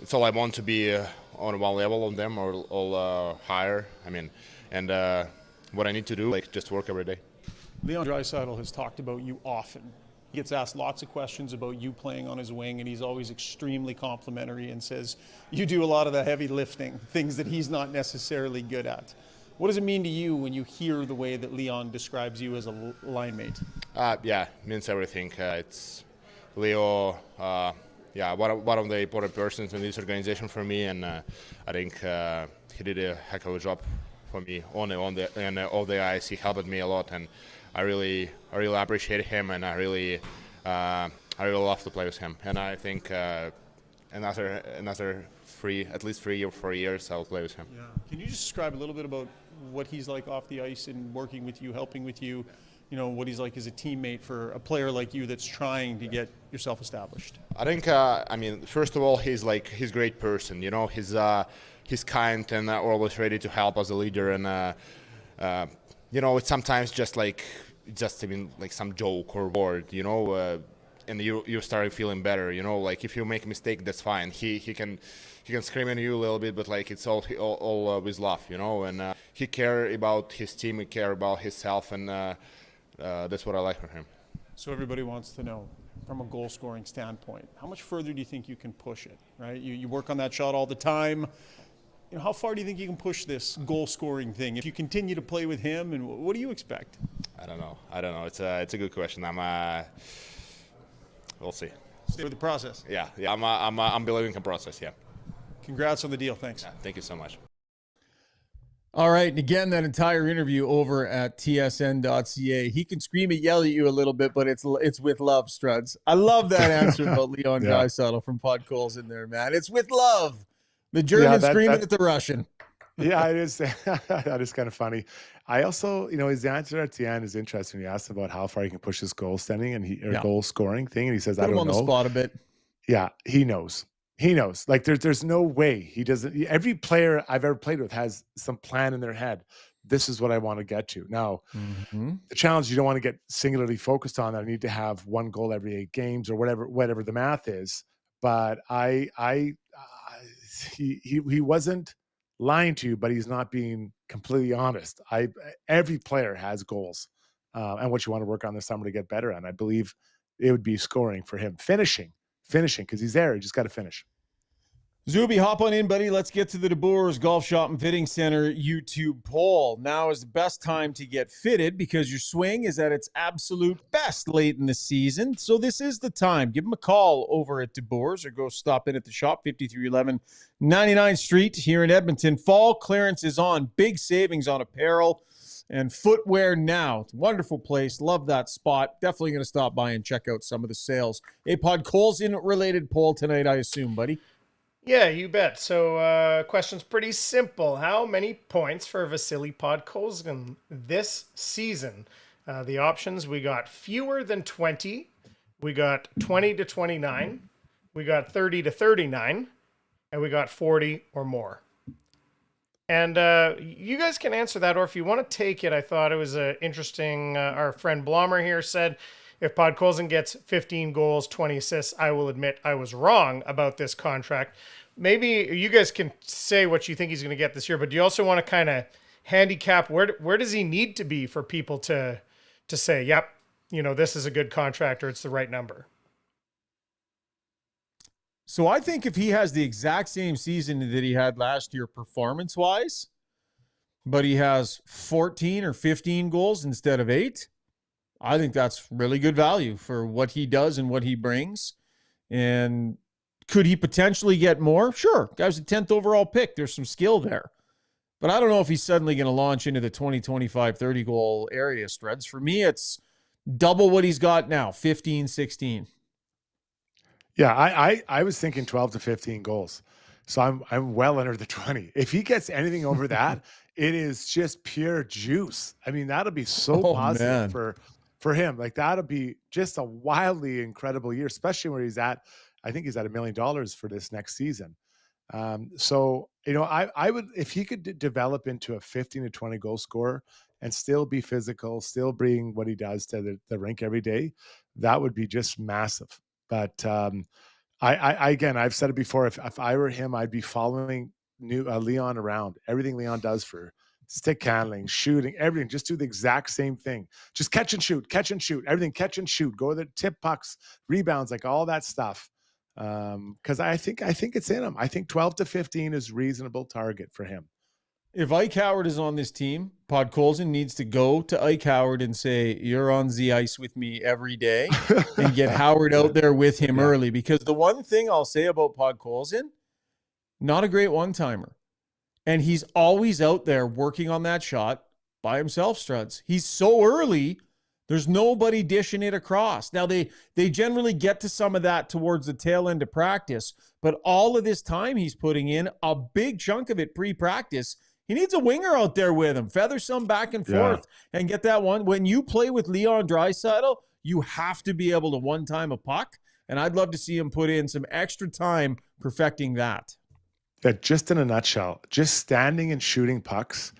it's all I want to be on one level on them or higher. And what I need to do, just work every day. Leon Draisaitl has talked about you often. He gets asked lots of questions about you playing on his wing, and he's always extremely complimentary and says you do a lot of the heavy lifting, things that he's not necessarily good at. What does it mean to you when you hear the way that Leon describes you as a line mate? Yeah, it means everything. It's Leo. One of the important persons in this organization for me, and I think he did a heck of a job for me on all the ice. He helped me a lot, and I really appreciate him, and I really love to play with him. And I think another at least 3 or 4 years I'll play with him. Yeah. Can you just describe a little bit about what he's like off the ice and working with you, helping with you? What he's like as a teammate for a player like you that's trying to get yourself established? I think, first of all, he's a great person. He's kind and always ready to help as a leader. And it's sometimes just even like some joke or word, and you start feeling better, like if you make a mistake, that's fine. He can scream at you a little bit, but like it's all with love, and he care about his team, he care about himself, and that's what I like from him. So everybody wants to know, from a goal scoring standpoint, how much further do you think you can push it, right? You work on that shot all the time. How far do you think you can push this goal scoring thing if you continue to play with him, and what do you expect? I don't know. It's a good question. We'll see. Stay with the process. Yeah. I'm believing in process. Yeah. Congrats on the deal. Thanks. Yeah, thank you so much. All right. And again, that entire interview over at tsn.ca. He can scream and yell at you a little bit, but it's with love, Struds. I love that answer about Leon Draisaitl from Podkolzin there, man. It's with love. The German screaming at the Russian. Yeah, it is. That is kind of funny. I also, his answer at the end is interesting. He asked about how far he can push his goal sending and goal scoring thing, and he says, "I don't know." Put him on the spot a bit. Yeah, he knows. He knows. Like there's no way he doesn't. Every player I've ever played with has some plan in their head. This is what I want to get to. Now, the challenge, you don't want to get singularly focused on that. I need to have one goal every 8 games or whatever the math is. But he wasn't lying to you, but he's not being completely honest. Every player has goals and what you want to work on this summer to get better. And I believe it would be scoring for him, finishing, because he's there. He just got to finish. Zuby, hop on in, buddy. Let's get to the DeBoers Golf Shop and Fitting Center YouTube poll. Now is the best time to get fitted because your swing is at its absolute best late in the season. So this is the time. Give them a call over at DeBoers or go stop in at the shop, 5311 99th Street here in Edmonton. Fall clearance is on. Big savings on apparel and footwear now. It's a wonderful place. Love that spot. Definitely going to stop by and check out some of the sales. A Podkolzin related poll tonight, I assume, buddy. Yeah, you bet. So question's pretty simple. How many points for Vasily Podkolzin this season? The options, we got fewer than 20, we got 20 to 29, we got 30 to 39, and we got 40 or more. And you guys can answer that, or if you want to take it, I thought it was interesting. Our friend Blommer here said, if Podkolzin gets 15 goals, 20 assists, I will admit I was wrong about this contract. Maybe you guys can say what you think he's going to get this year, but do you also want to kind of handicap where does he need to be for people to say, yep, this is a good contract or it's the right number? So I think if he has the exact same season that he had last year performance-wise, but he has 14 or 15 goals instead of 8, I think that's really good value for what he does and what he brings. And could he potentially get more? Sure. Guy's a 10th overall pick. There's some skill there. But I don't know if he's suddenly going to launch into the 20, 25, 30 goal area, Struds. For me, it's double what he's got now, 15, 16. Yeah, I was thinking 12 to 15 goals. So I'm well under the 20. If he gets anything over that, it is just pure juice. I mean, that'll be so positive for him. Like that'll be just a wildly incredible year, especially where he's at. I think he's at $1 million for this next season. So, I would, if he could develop into a 15 to 20 goal scorer and still be physical, still bring what he does to the rink every day, that would be just massive. But again, I've said it before, if I were him, I'd be following Leon around. Everything Leon does for stick handling, shooting, everything, just do the exact same thing. Just catch and shoot, everything, catch and shoot, go to the tip pucks, rebounds, like all that stuff. Because I think it's in him. I think 12 to 15 is reasonable target for him. If Ike Howard is on this team, Podkolzin needs to go to Ike Howard and say, you're on the ice with me every day, and get Howard out there with him early. Because the one thing I'll say about Podkolzin, not a great one-timer. And he's always out there working on that shot by himself, Struds. He's so early, there's nobody dishing it across. Now, they generally get to some of that towards the tail end of practice, but all of this time he's putting in, a big chunk of it pre-practice, he needs a winger out there with him. Feather some back and forth and get that one. When you play with Leon Draisaitl, you have to be able to one-time a puck, and I'd love to see him put in some extra time perfecting that. That just in a nutshell, just standing and shooting pucks,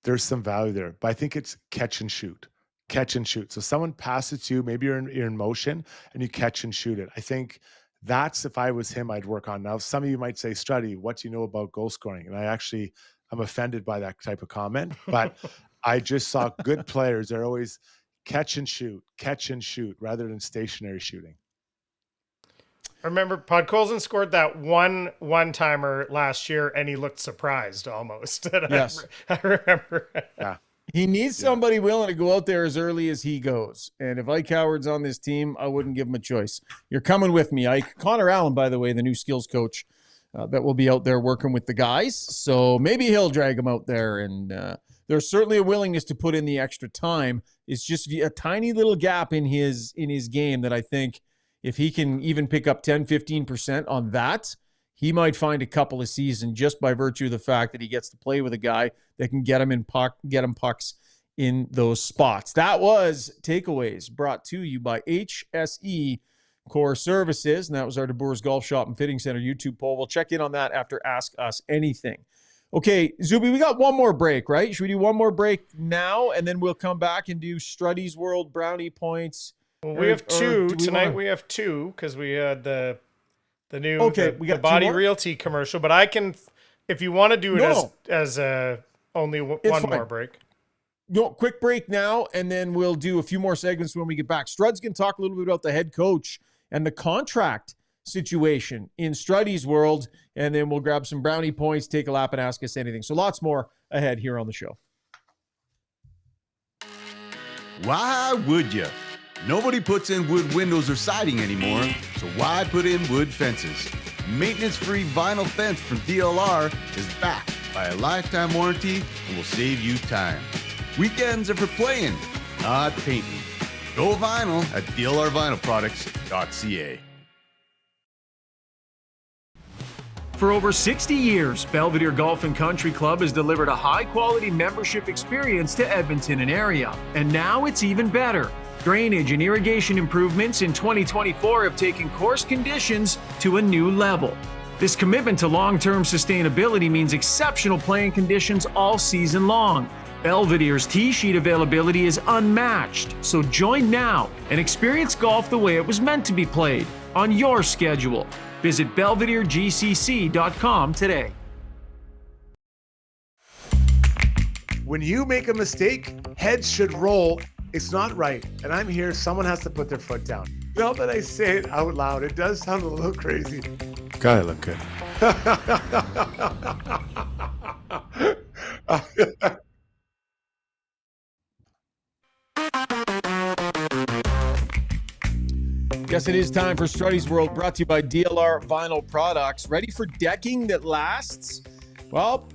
there's some value there. But I think it's catch and shoot. Catch and shoot. So someone passes to you, maybe you're in motion and you catch and shoot it. I think that's, if I was him, I'd work on. Now, some of you might say, Struddy, what do you know about goal scoring? And I'm offended by that type of comment, but I just saw good players. They're always catch and shoot rather than stationary shooting. I remember Podkolzin scored that one-timer last year, and he looked surprised almost. Yes. I remember. Yeah. He needs somebody willing to go out there as early as he goes. And if Ike Howard's on this team, I wouldn't give him a choice. You're coming with me, Ike. Connor Allen, by the way, the new skills coach that will be out there working with the guys. So maybe he'll drag him out there. And there's certainly a willingness to put in the extra time. It's just a tiny little gap in his game that I think if he can even pick up 10, 15% on that, he might find a couple of seasons just by virtue of the fact that he gets to play with a guy that can get him pucks in those spots. That was Takeaways, brought to you by HSE Core Services, and that was our De Boer's Golf Shop and Fitting Center YouTube poll. We'll check in on that after Ask Us Anything. Okay, Zuby, we got one more break, right? Should we do one more break now, and then we'll come back and do Struddy's World Brownie Points? Well, we have two tonight. We have two because we had the new we got the Body two more? Realty commercial. But I can, if you want to do it as only one more break. No, quick break now, and then we'll do a few more segments when we get back. Strud's going to talk a little bit about the head coach and the contract situation in Struddy's world, and then we'll grab some brownie points, take a lap, and ask us anything. So lots more ahead here on the show. Why would you? Nobody puts in wood windows or siding anymore, so why put in wood fences? Maintenance-free vinyl fence from DLR is backed by a lifetime warranty and will save you time. Weekends are for playing, not painting. Go vinyl at dlrvinylproducts.ca. For over 60 years, Belvedere Golf and Country Club has delivered a high-quality membership experience to Edmonton and area. And now it's even better. Drainage and irrigation improvements in 2024 have taken course conditions to a new level. This commitment to long-term sustainability means exceptional playing conditions all season long. Belvedere's tee sheet availability is unmatched, so join now and experience golf the way it was meant to be played, on your schedule. Visit belvederegcc.com today. When you make a mistake, heads should roll. It's not right. And I'm here. Someone has to put their foot down. Now that I say it out loud, it does sound a little crazy. God, I look good. Yes, it is time for Struddy's World, brought to you by DLR Vinyl Products. Ready for decking that lasts? Well,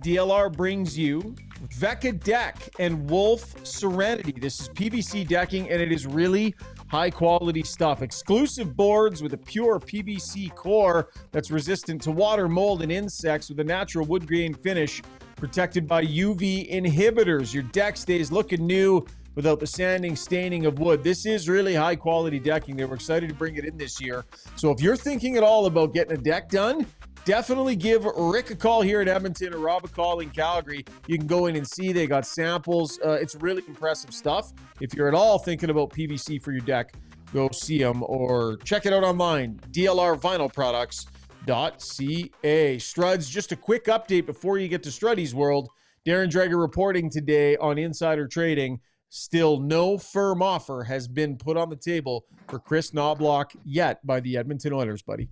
DLR brings you Vecca Deck and Wolf Serenity. This is PVC decking, and it is really high-quality stuff. Exclusive boards with a pure PVC core that's resistant to water, mold, and insects with a natural wood grain finish protected by UV inhibitors. Your deck stays looking new without the sanding, staining of wood. This is really high-quality decking. They were excited to bring it in this year. So if you're thinking at all about getting a deck done, definitely give Rick a call here in Edmonton or Rob a call in Calgary. You can go in and see. They got samples. It's really impressive stuff. If you're at all thinking about PVC for your deck, go see them or check it out online, dlrvinylproducts.ca. Struds, just a quick update before you get to Struddy's World. Darren Dreger reporting today on Insider Trading. Still no firm offer has been put on the table for Chris Knobloch yet by the Edmonton Oilers, buddy.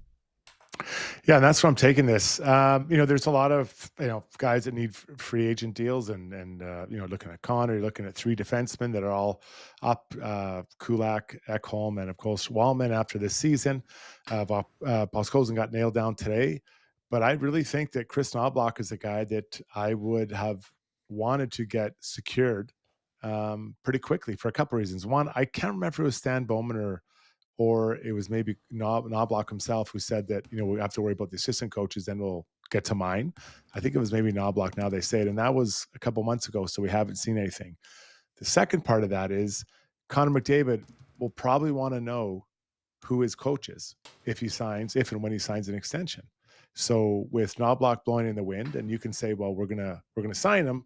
Yeah, and that's where I'm taking this. There's a lot of guys that need free agent deals, and looking at Connor, looking at three defensemen that are all up: Kulak, Ekholm, and of course Wallman after this season. Podkolzin got nailed down today, but I really think that Chris Knobloch is a guy that I would have wanted to get secured pretty quickly for a couple of reasons. One, I can't remember if it was Stan Bowman or it was maybe Knobloch himself who said that, we have to worry about the assistant coaches, then we'll get to mine. I think it was maybe Knobloch, now they say it, and that was a couple months ago, so we haven't seen anything. The second part of that is Connor McDavid will probably want to know who his coach is if and when he signs an extension. So with Knobloch blowing in the wind, and you can say, well, we're gonna sign him,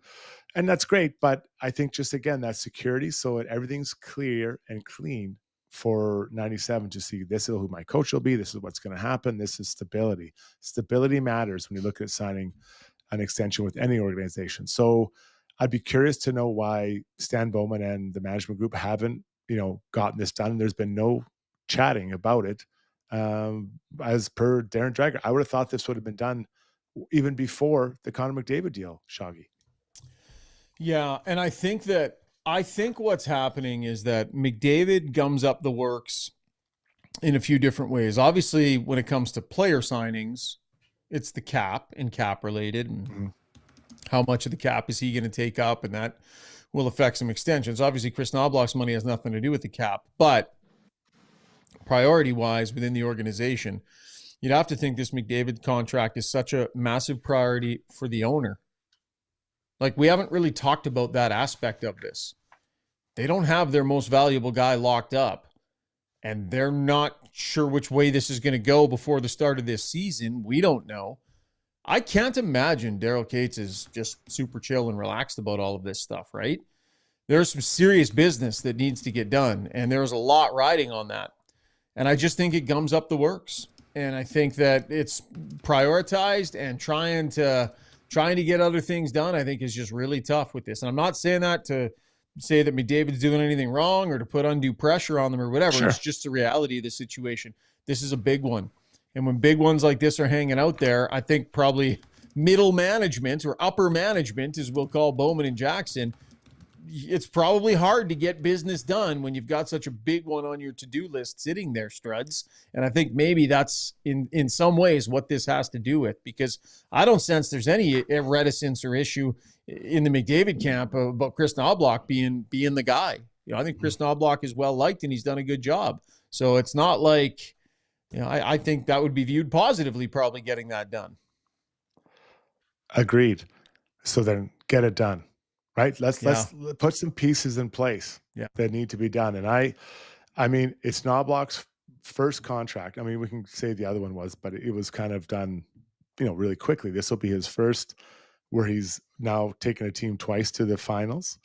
and that's great. But I think just again that security, so everything's clear and clean for 97 to see this is who my coach will be. This is what's going to happen. This is stability. Stability matters when you look at signing an extension with any organization. So I'd be curious to know why Stan Bowman and the management group haven't, gotten this done. There's been no chatting about it. As per Darren Dreger, I would have thought this would have been done even before the Connor McDavid deal, Shoggy. Yeah, and I think what's happening is that McDavid gums up the works in a few different ways. Obviously, when it comes to player signings, it's the cap and cap related, and how much of the cap is he going to take up, and that will affect some extensions. Obviously, Chris Knobloch's money has nothing to do with the cap, but priority-wise within the organization, you'd have to think this McDavid contract is such a massive priority for the owner. Like, we haven't really talked about that aspect of this. They don't have their most valuable guy locked up, and they're not sure which way this is going to go before the start of this season. We don't know. I can't imagine Daryl Katz is just super chill and relaxed about all of this stuff, right? There's some serious business that needs to get done, and there's a lot riding on that. And I just think it gums up the works. And I think that it's prioritized, and trying to get other things done, I think, is just really tough with this. And I'm not saying that to say that McDavid's doing anything wrong or to put undue pressure on them or whatever. Sure. It's just the reality of the situation. This is a big one. And when big ones like this are hanging out there, I think probably middle management or upper management, as we'll call Bowman and Jackson, it's probably hard to get business done when you've got such a big one on your to-do list sitting there, Struds. And I think maybe that's in some ways what this has to do with, because I don't sense there's any reticence or issue in the McDavid camp about Chris Knobloch being the guy. I think Chris Knobloch is well liked and he's done a good job. So it's not like, I think that would be viewed positively, probably getting that done. Agreed. So then get it done. Right. Let's put some pieces in place that need to be done. And I mean, it's Knobloch's first contract. I mean, we can say the other one was, but it was kind of done, really quickly. This will be his first where he's now taken a team twice to the finals.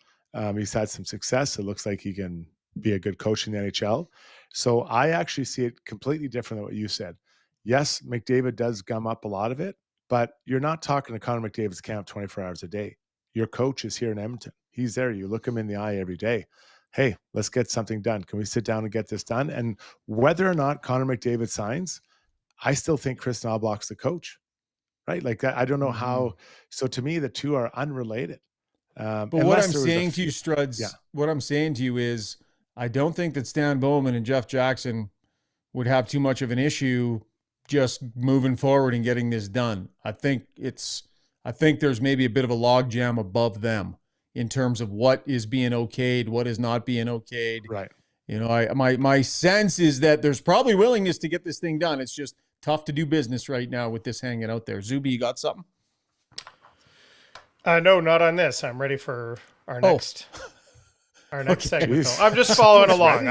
He's had some success. It looks like he can be a good coach in the NHL. So I actually see it completely different than what you said. Yes, McDavid does gum up a lot of it, but you're not talking to Connor McDavid's camp 24 hours a day. Your coach is here in Edmonton. He's there. You look him in the eye every day. Hey, let's get something done. Can we sit down and get this done? And whether or not Connor McDavid signs, I still think Chris Knobloch's the coach, right? Like that. I don't know how. So to me, the two are unrelated. But what I'm saying to you, Struds, what I'm saying to you is, I don't think that Stan Bowman and Jeff Jackson would have too much of an issue just moving forward and getting this done. I think there's maybe a bit of a logjam above them in terms of what is being okayed, what is not being okayed. Right. My sense is that there's probably willingness to get this thing done. It's just tough to do business right now with this hanging out there. Zuby, you got something? No, not on this. I'm ready for our next segment. So I'm just following along.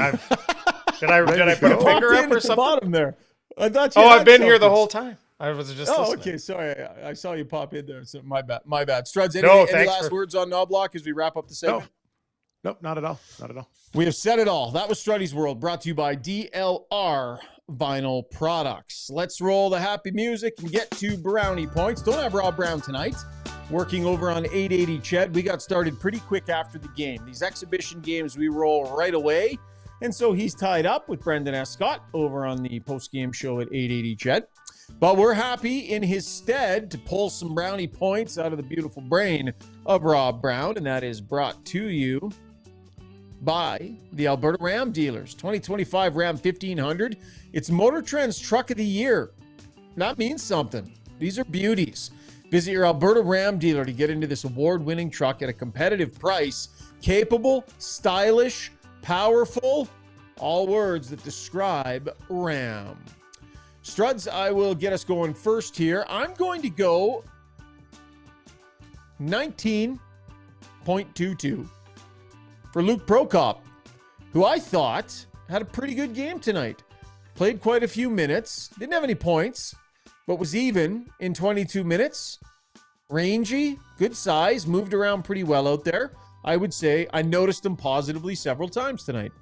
Did I put a finger up or something? Bottom there. I thought I've been here the whole time. I was just listening. Okay. Sorry. I saw you pop in there. So my bad. Struds, any last words on Knobloch as we wrap up the segment? Nope, not at all. Not at all. We have said it all. That was Struddy's World, brought to you by DLR Vinyl Products. Let's roll the happy music and get to brownie points. Don't have Rob Brown tonight. Working over on 880 Ched. We got started pretty quick after the game. These exhibition games, we roll right away. And so he's tied up with Brendan S. Scott over on the post-game show at 880 Ched. But we're happy in his stead to pull some brownie points out of the beautiful brain of Rob Brown. And that is brought to you by the Alberta Ram dealers. 2025 Ram 1500. It's Motor Trend's Truck of the Year. That means something. These are beauties. Visit your Alberta Ram dealer to get into this award-winning truck at a competitive price. Capable, stylish, powerful, all words that describe Ram. Struds, I will get us going first here. I'm going to go 19.22 for Luke Prokop, who I thought had a pretty good game tonight. Played quite a few minutes. Didn't have any points, but was even in 22 minutes. Rangy, good size, moved around pretty well out there. I would say I noticed him positively several times tonight.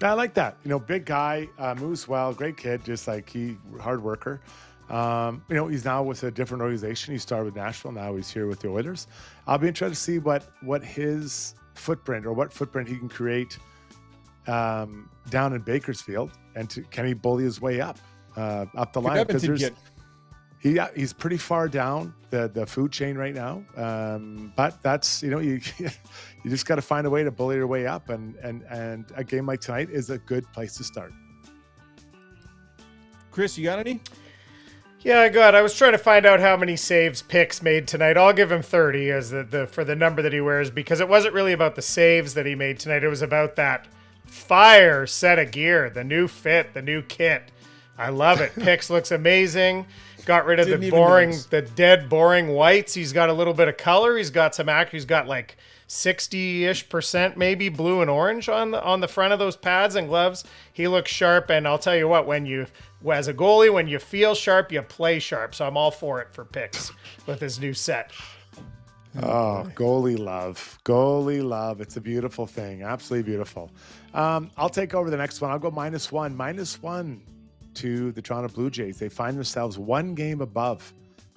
I like that. Big guy, moves well, great kid, just like hard worker. He's now with a different organization. He started with Nashville. Now he's here with the Oilers. I'll be interested to see what his footprint or what footprint he can create down in Bakersfield, and can he bully his way up the line? Because he's pretty far down the food chain right now. But that's you just got to find a way to bully your way up, and a game like tonight is a good place to start. Chris, you got any? Yeah, I was trying to find out how many saves Picks made tonight. I'll give him 30 as for the number that he wears, because it wasn't really about the saves that he made tonight. It was about that fire set of gear, the new fit, the new kit. I love it. Picks looks amazing. Got rid of the dead boring whites. He's got a little bit of color. He's got some He's got like 60-ish% maybe blue and orange on the front of those pads and gloves. He looks sharp, and I'll tell you what, as a goalie, when you feel sharp, you play sharp. So I'm all for it for Picks with his new set. Oh, goalie love. It's a beautiful thing. Absolutely beautiful. I'll take over the next one. I'll go -1 to the Toronto Blue Jays. They find themselves one game above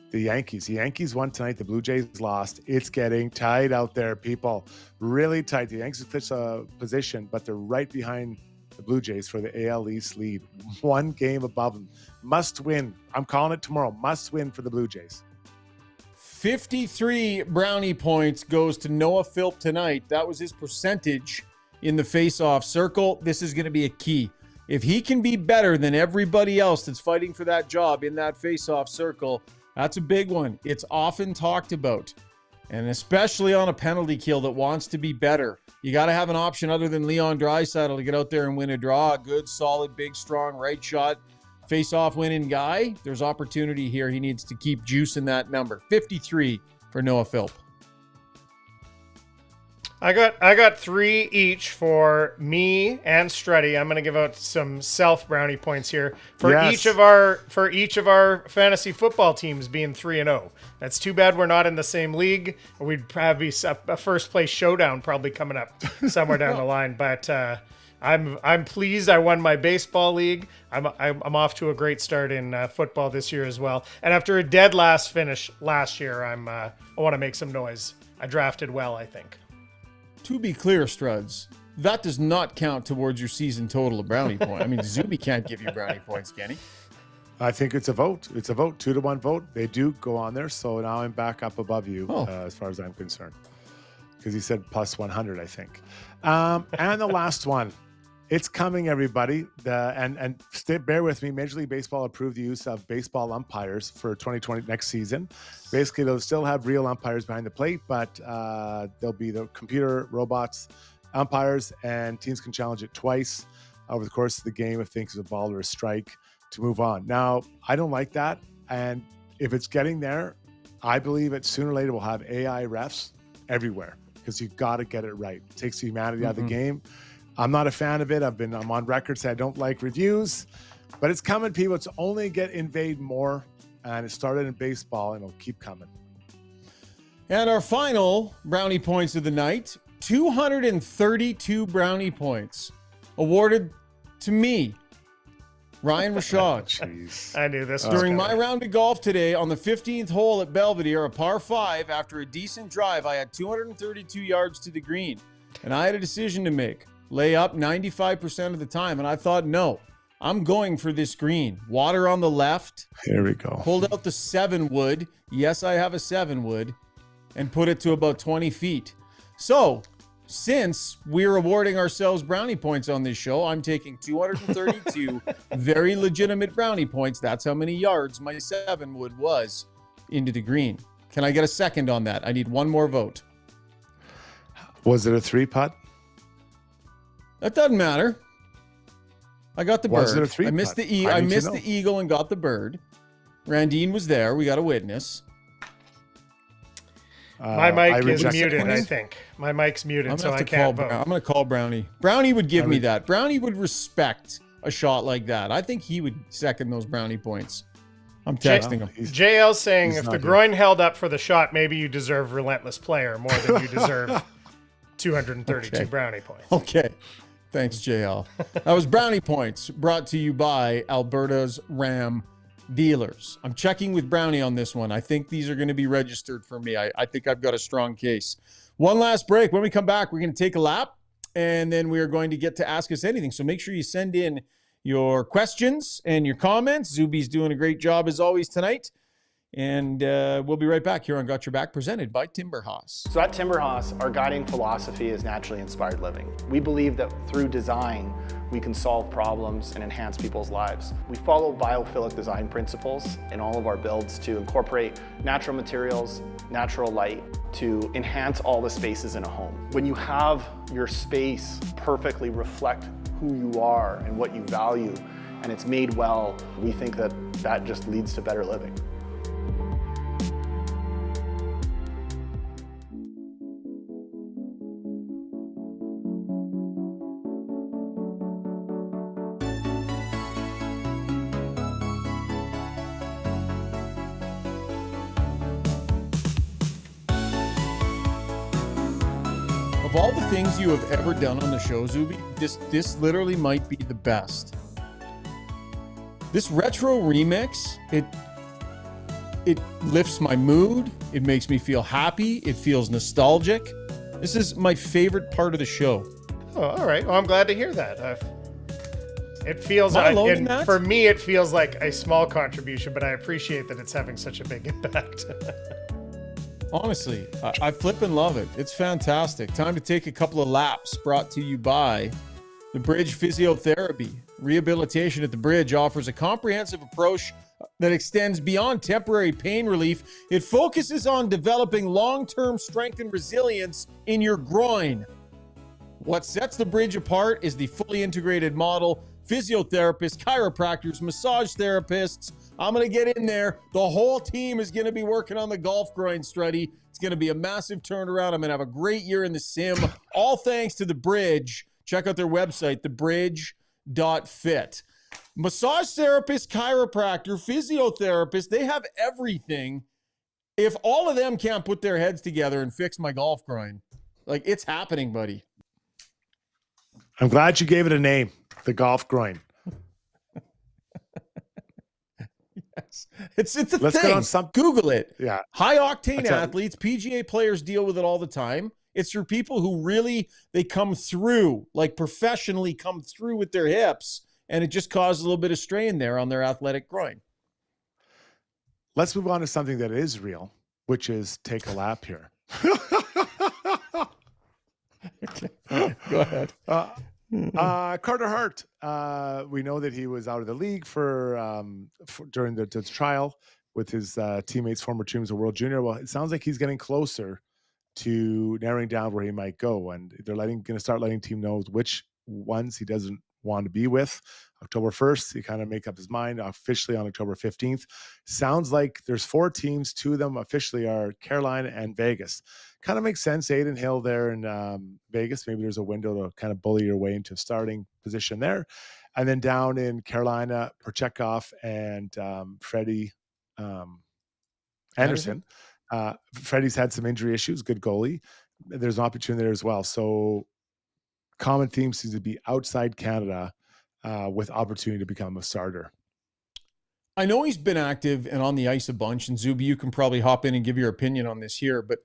the Yankees. The Yankees won tonight. The Blue Jays lost. It's getting tight out there, people. Really tight. The Yankees clinched a position, but they're right behind the Blue Jays for the AL East lead. One game above them. Must win. I'm calling it tomorrow. Must win for the Blue Jays. 53 brownie points goes to Noah Philp tonight. That was his percentage in the face-off circle. This is going to be a key. If he can be better than everybody else that's fighting for that job in that face-off circle, that's a big one. It's often talked about, and especially on a penalty kill that wants to be better. You got to have an option other than Leon Draisaitl to get out there and win a draw. A good, solid, big, strong, right shot, face-off winning guy. There's opportunity here. He needs to keep juicing that number. 53 for Noah Philp. I got 3 each for me and Struddy. I'm going to give out some self brownie points here for each of our fantasy football teams being 3-0. That's too bad we're not in the same league. We'd probably be a first place showdown probably coming up somewhere down the line. But I'm pleased I won my baseball league. I'm off to a great start in football this year as well. And after a dead last finish last year, I want to make some noise. I drafted well, I think. To be clear, Struds, that does not count towards your season total of brownie points. I mean, Zuby can't give you brownie points, can he? I think it's a vote. It's a vote, 2-1 vote. They do go on there, so now I'm back up above you as far as I'm concerned. Because he said plus 100, I think. And the last one. It's coming, everybody. Bear with me. Major League Baseball approved the use of baseball umpires for 2020 next season. Basically, they'll still have real umpires behind the plate, but there'll be the computer robots umpires, and teams can challenge it twice over the course of the game if things a ball or a strike to move on. Now, I don't like that, and if it's getting there, I believe it sooner or later we'll have AI refs everywhere because you've got to get it right. It takes the humanity out of the game. I'm not a fan of it. I'm on record saying I don't like reviews, but it's coming, people. It's only get invade more, and it started in baseball, and it'll keep coming. And our final brownie points of the night, 232 brownie points awarded to me, Ryan Rishaug. Jeez. I knew this. During my round of golf today on the 15th hole at Belvedere, a par 5, after a decent drive, I had 232 yards to the green, and I had a decision to make. Lay up 95% of the time. And I thought, no, I'm going for this green. Water on the left. Here we go. Pulled out the 7-wood. Yes, I have a 7-wood. And put it to about 20 feet. So, since we're awarding ourselves brownie points on this show, I'm taking 232 very legitimate brownie points. That's how many yards my 7-wood was into the green. Can I get a second on that? I need one more vote. Was it a 3-putt? That doesn't matter. I got the bird. Was it a 3-putt? I missed the eagle and got the bird. Randine was there. We got a witness. My mic is muted, I think. My mic's muted, so I can't vote. I'm going to call Brownie. Brownie would give me that. Brownie would respect a shot like that. I think he would second those brownie points. I'm texting him. JL's saying if the not groin held up for the shot, maybe you deserve relentless player more than you deserve 232 Okay. brownie points. Okay. Thanks, JL. That was Brownie Points, brought to you by Alberta's Ram dealers. I'm checking with Brownie on this one. I think these are going to be registered for me. I think I've got a strong case. One last break. When we come back, we're going to take a lap, and then we are going to get to Ask Us Anything. So make sure you send in your questions and your comments. Zuby's doing a great job as always tonight. And we'll be right back here on Got Your Back, presented by Timber House. So at Timber House, our guiding philosophy is naturally inspired living. We believe that through design, we can solve problems and enhance people's lives. We follow biophilic design principles in all of our builds to incorporate natural materials, natural light, to enhance all the spaces in a home. When you have your space perfectly reflect who you are and what you value, and it's made well, we think that that just leads to better living. Of all the things you have ever done on the show, Zuby, this literally might be the best. This retro remix, it lifts my mood. It makes me feel happy. It feels nostalgic. This is my favorite part of the show. Oh, all right. Well, I'm glad to hear that. It feels, Am I alone in and that? for me, it feels like a small contribution, but I appreciate that it's having such a big impact. Honestly, I flippin' love it. It's fantastic. Time to take a couple of laps, brought to you by The Bridge Physiotherapy. Rehabilitation at The Bridge offers a comprehensive approach that extends beyond temporary pain relief. It focuses on developing long-term strength and resilience in your groin. What sets The Bridge apart is the fully integrated model. Physiotherapists, chiropractors, massage therapists. I'm going to get in there. The whole team is going to be working on the golf groin, Struddy. It's going to be a massive turnaround. I'm going to have a great year in the sim. All thanks to The Bridge. Check out their website, thebridge.fit. Massage therapist, chiropractor, physiotherapist, they have everything. If all of them can't put their heads together and fix my golf groin, like, it's happening, buddy. I'm glad you gave it a name, the golf groin. Yes. It's a Let's thing. get on some. Google it. Yeah. High octane That's athletes, PGA players deal with it all the time. It's for people who really, they come through, like professionally come through with their hips, and it just causes a little bit of strain there on their athletic groin. Let's move on to something that is real, which is take a lap here. Okay. Go ahead. Carter Hart. We know that he was out of the league for during the trial with his teammates, former teams of World Junior. Well, it sounds like he's getting closer to narrowing down where he might go, and they're going to start letting team know which ones he doesn't want to be with. October 1st, he kind of make up his mind officially on October 15th. Sounds like there's 4 teams. 2 of them officially are Carolina and Vegas. Kind of makes sense. Adin Hill there in Vegas. Maybe there's a window to kind of bully your way into a starting position there. And then down in Carolina, Perchetkov and Freddie Anderson. Freddie's had some injury issues. Good goalie. There's an opportunity there as well. So common theme seems to be outside Canada with opportunity to become a starter. I know he's been active and on the ice a bunch, and Zuby, you can probably hop in and give your opinion on this here, but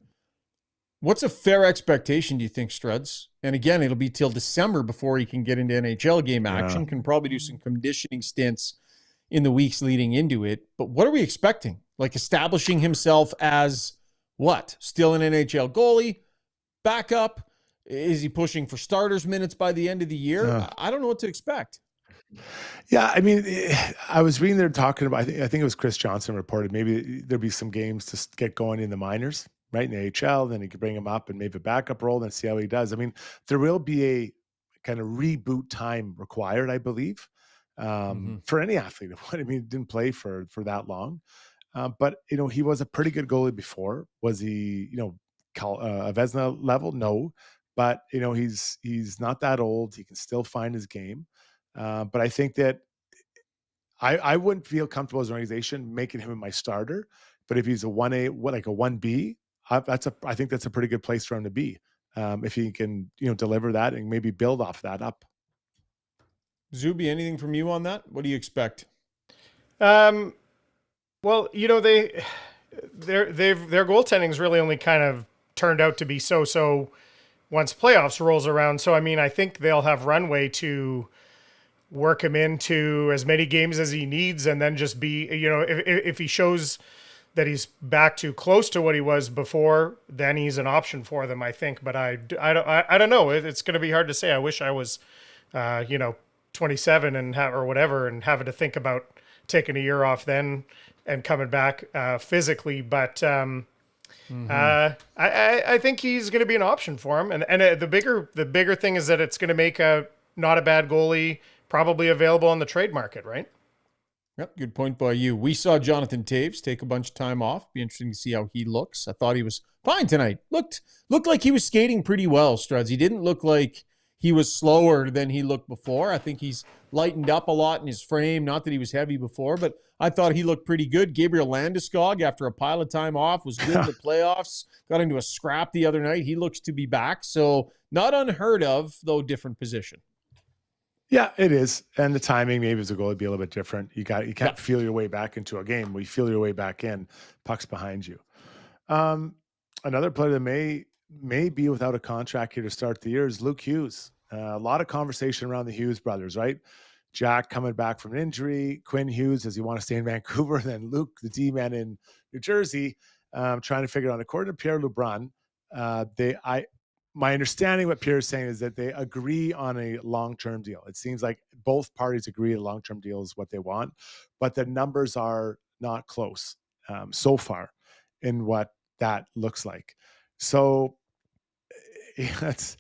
what's a fair expectation, do you think, Struds? And again, it'll be till December before he can get into NHL game action, can probably do some conditioning stints in the weeks leading into it. But what are we expecting? Like establishing himself as what? Still an NHL goalie? Backup? Is he pushing for starters minutes by the end of the year? I don't know what to expect. Yeah, I mean, I was reading there talking about, I think it was Chris Johnson reported, maybe there'd be some games to get going in the minors, right, in the AHL, then he could bring him up and maybe a backup role and see how he does. I mean, there will be a kind of reboot time required, I believe, for any athlete. I mean, he didn't play for that long. But, you know, he was a pretty good goalie before. Was he, you know, a Vezina level? No. But, you know, he's not that old. He can still find his game. But I think that I wouldn't feel comfortable as an organization making him my starter, but if he's a 1A, like a 1B, I think that's a pretty good place for him to be. If he can, deliver that and maybe build off that up. Zuby, anything from you on that? What do you expect? Well, their goaltending's really only kind of turned out to be so once playoffs rolls around. So, I mean, I think they'll have runway to work him into as many games as he needs, and then just be, if he shows that he's back to close to what he was before, then he's an option for them, I think. But I don't know. It's going to be hard to say. I wish I was, 27 and having to think about taking a year off then and coming back physically. But I think he's going to be an option for him. And the bigger thing is that it's going to make not a bad goalie probably available on the trade market, right? Yep, good point by you. We saw Jonathan Toews take a bunch of time off. Be interesting to see how he looks. I thought he was fine tonight. Looked like he was skating pretty well, Struds. He didn't look like he was slower than he looked before. I think he's lightened up a lot in his frame. Not that he was heavy before, but I thought he looked pretty good. Gabriel Landeskog, after a pile of time off, was good in the playoffs. Got into a scrap the other night. He looks to be back. So not unheard of, though different position. Yeah, it is. And the timing maybe as a goalie be a little bit different. You can't feel your way back into a game. When you feel your way back in, puck's behind you. Another player that may be without a contract here to start the year is Luke Hughes. A lot of conversation around the Hughes brothers, right? Jack coming back from an injury, Quinn Hughes, does he want to stay in Vancouver? Then Luke, the D-man in New Jersey, trying to figure out. According to Pierre Lebrun, my understanding what Pierre is saying is that they agree on a long-term deal. It seems like both parties agree a long-term deal is what they want, but the numbers are not close so far in what that looks like. So it's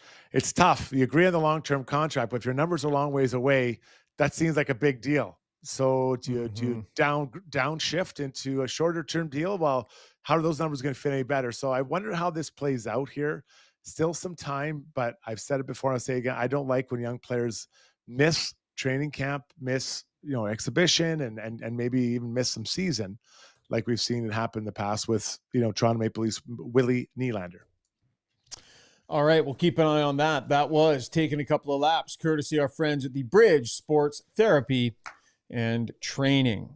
tough. You agree on the long-term contract, but if your numbers are a long ways away, that seems like a big deal. So do you downshift into a shorter-term deal? Well, how are those numbers going to fit any better? So I wonder how this plays out here. Still some time, but I've said it before. I'll say it again. I don't like when young players miss training camp, miss exhibition, and maybe even miss some season, like we've seen it happen in the past with Toronto Maple Leafs Willie Nylander. All right, we'll keep an eye on that. That was taking a couple of laps, courtesy of our friends at the Bridge Sports Therapy and Training.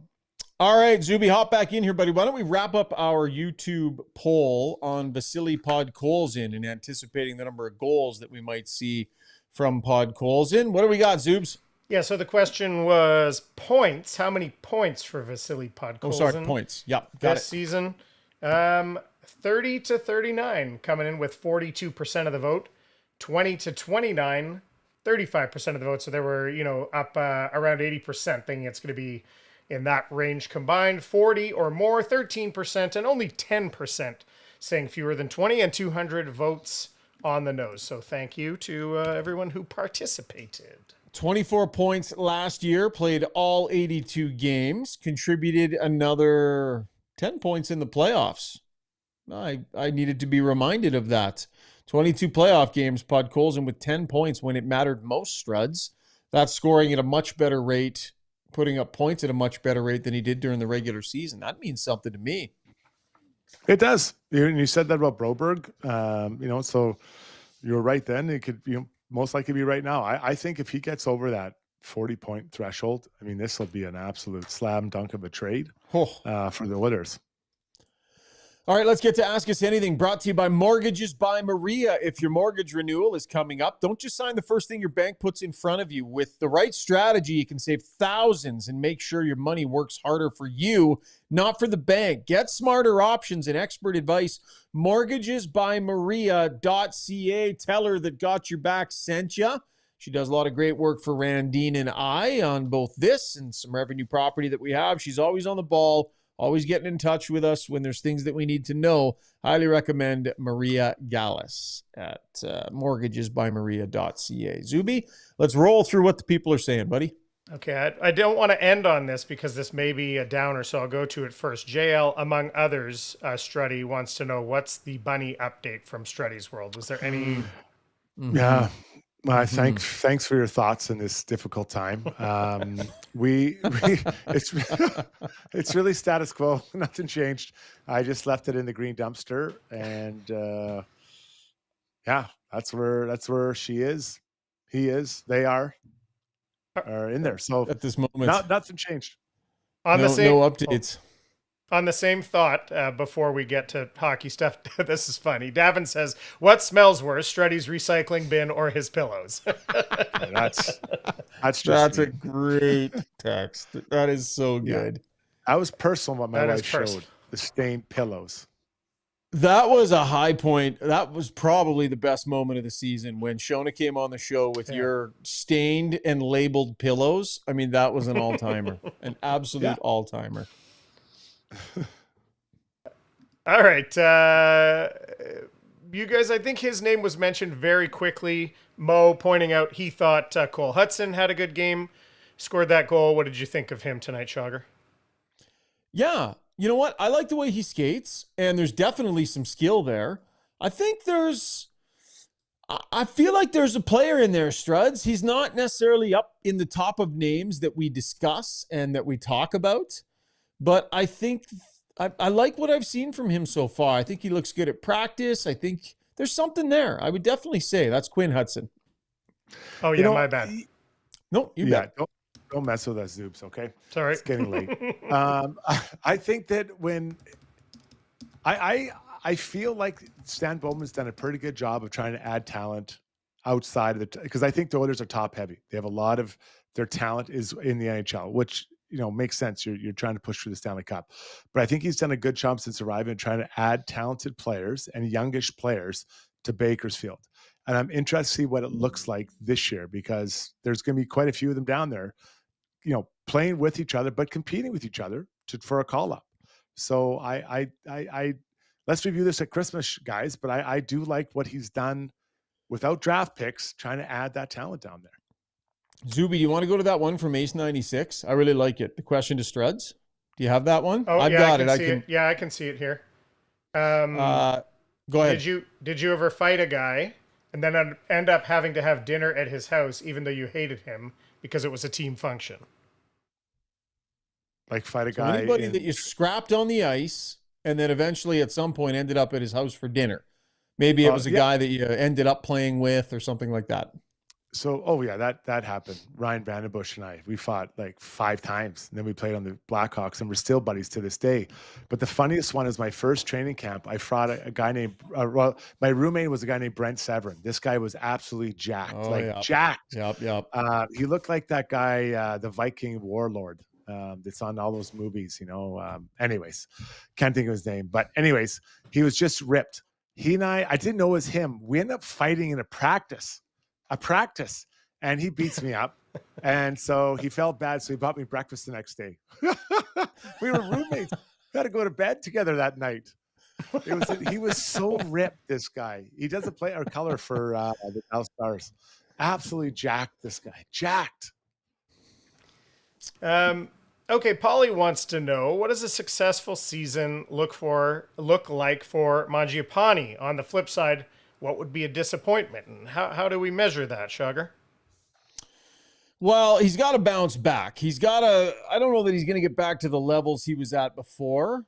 All right, Zuby, hop back in here, buddy. Why don't we wrap up our YouTube poll on Vasily Podkolzin and anticipating the number of goals that we might see from Podkolzin. What do we got, Zubes? Yeah, so the question was points. How many points for Vasily Podkolzin? Oh, sorry, points. Yep, got this season. 30 to 39, coming in with 42% of the vote. 20 to 29, 35% of the vote. So they were, up around 80%, thinking it's going to be in that range combined. 40 or more, 13%, and only 10% saying fewer than 20, and 200 votes on the nose. So thank you to everyone who participated. 24 points last year, played all 82 games, contributed another 10 points in the playoffs. I needed to be reminded of that. 22 playoff games, Podkolzin with 10 points when it mattered most, Struds. That's scoring at a much better rate, putting up points at a much better rate than he did during the regular season. That means something to me. It does. You said that about Broberg, so you're right then. It could most likely be right now. I think if he gets over that 40-point threshold, this will be an absolute slam dunk of a trade for the Oilers. All right, let's get to Ask Us Anything, brought to you by Mortgages by Maria. If your mortgage renewal is coming up, don't just sign the first thing your bank puts in front of you. With the right strategy, you can save thousands and make sure your money works harder for you, not for the bank. Get smarter options and expert advice. Mortgagesbymaria.ca. Tell her that Got Your Back sent you. She does a lot of great work for Randine and I on both this and some revenue property that we have. She's always on the ball, always getting in touch with us when there's things that we need to know. Highly recommend Maria Gallus at mortgagesbymaria.ca. Zuby, let's roll through what the people are saying, buddy. Okay, I don't want to end on this because this may be a downer, so I'll go to it first. JL, among others, Struddy wants to know what's the bunny update from Struddy's world. Was there any... Yeah, Thanks for your thoughts in this difficult time. We it's really status quo. Nothing changed. I just left it in the green dumpster, and yeah, that's where she is. He is. They are in there. So at this moment, nothing changed. On no updates. On the same thought, before we get to hockey stuff, this is funny. Davin says, "What smells worse, Struddy's recycling bin or his pillows?" That's a great text. That is so good. That was personal. What my wife showed, the stained pillows. That was a high point. That was probably the best moment of the season when Shona came on the show with your stained and labeled pillows. I mean, that was an all-timer, an absolute all-timer. All right. You guys, I think his name was mentioned very quickly. Mo pointing out he thought Cole Hudson had a good game, scored that goal. What did you think of him tonight, Shogger? Yeah. You know what? I like the way he skates, and there's definitely some skill there. I feel like there's a player in there, Struds. He's not necessarily up in the top of names that we discuss and that we talk about, but I think I like what I've seen from him so far. I think he looks good at practice. I think there's something there. I would definitely say that's Quinn Hudson. Oh, yeah, my bad. No, you bet. Don't mess with us, Zoobs, okay? Sorry. It's getting late. I think that when I feel like Stan Bowman's done a pretty good job of trying to add talent outside of because I think the Oilers are top heavy. They have a lot of their talent is in the NHL, which makes sense. You're trying to push for the Stanley Cup, but I think he's done a good job since arriving, trying to add talented players and youngish players to Bakersfield. And I'm interested to see what it looks like this year because there's going to be quite a few of them down there, playing with each other, but competing with each other for a call up. So I let's review this at Christmas, guys. But I do like what he's done without draft picks, trying to add that talent down there. Zuby, do you want to go to that one from Ace 96? I really like it. The question to Struds. Do you have that one? Oh, I've got it. Yeah, I can see it here. Go ahead. Did you ever fight a guy and then end up having to have dinner at his house, even though you hated him because it was a team function? Like fight a guy. Anybody that you scrapped on the ice and then eventually at some point ended up at his house for dinner. Maybe it was a guy that you ended up playing with or something like that. So, that happened. Ryan Vandenbush and we fought like 5 times. And then we played on the Blackhawks and we're still buddies to this day. But the funniest one is my first training camp. I fought a guy named, my roommate was a guy named Brent Severin. This guy was absolutely jacked, jacked. Yep. He looked like that guy, the Viking warlord. That's on all those movies, anyways, can't think of his name, but anyways, he was just ripped. He and I didn't know it was him. We ended up fighting in a practice, and he beats me up. And so he felt bad. So he bought me breakfast the next day. We were roommates. We had to go to bed together that night. He was so ripped, this guy. He doesn't play our color for the Dallas Stars. Absolutely jacked, this guy. Jacked. Okay, Paulie wants to know, what does a successful season look like for Mangiapane? On the flip side, what would be a disappointment? And how do we measure that, Shogger? Well, he's got to bounce back. I don't know that he's going to get back to the levels he was at before,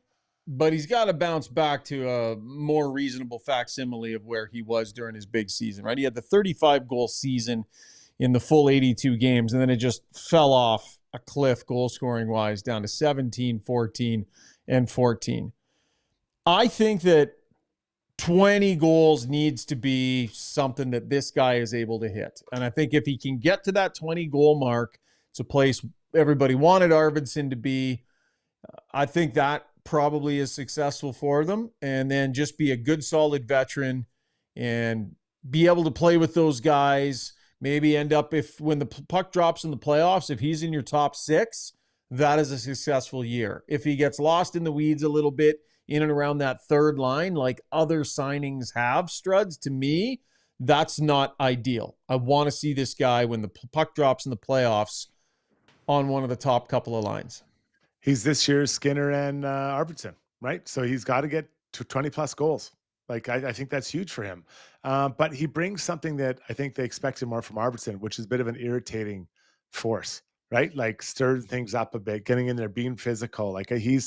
but he's got to bounce back to a more reasonable facsimile of where he was during his big season, right? He had the 35-goal season in the full 82 games, and then it just fell off a cliff goal-scoring wise down to 17, 14, and 14. I think that 20 goals needs to be something that this guy is able to hit. And I think if he can get to that 20-goal mark, it's a place everybody wanted Arvidsson to be. I think that probably is successful for them. And then just be a good, solid veteran and be able to play with those guys. Maybe end up, when the puck drops in the playoffs, if he's in your top 6, that is a successful year. If he gets lost in the weeds a little bit in and around that third line, like other signings have, Struds, to me, that's not ideal. I want to see this guy, when the puck drops in the playoffs, on one of the top couple of lines. He's this year's Skinner and Arvidsson, right? So he's got to get to 20-plus goals. Like, I think that's huge for him. But he brings something that I think they expected more from Arvidsson, which is a bit of an irritating force, right? Like stir things up a bit, getting in there, being physical. Like he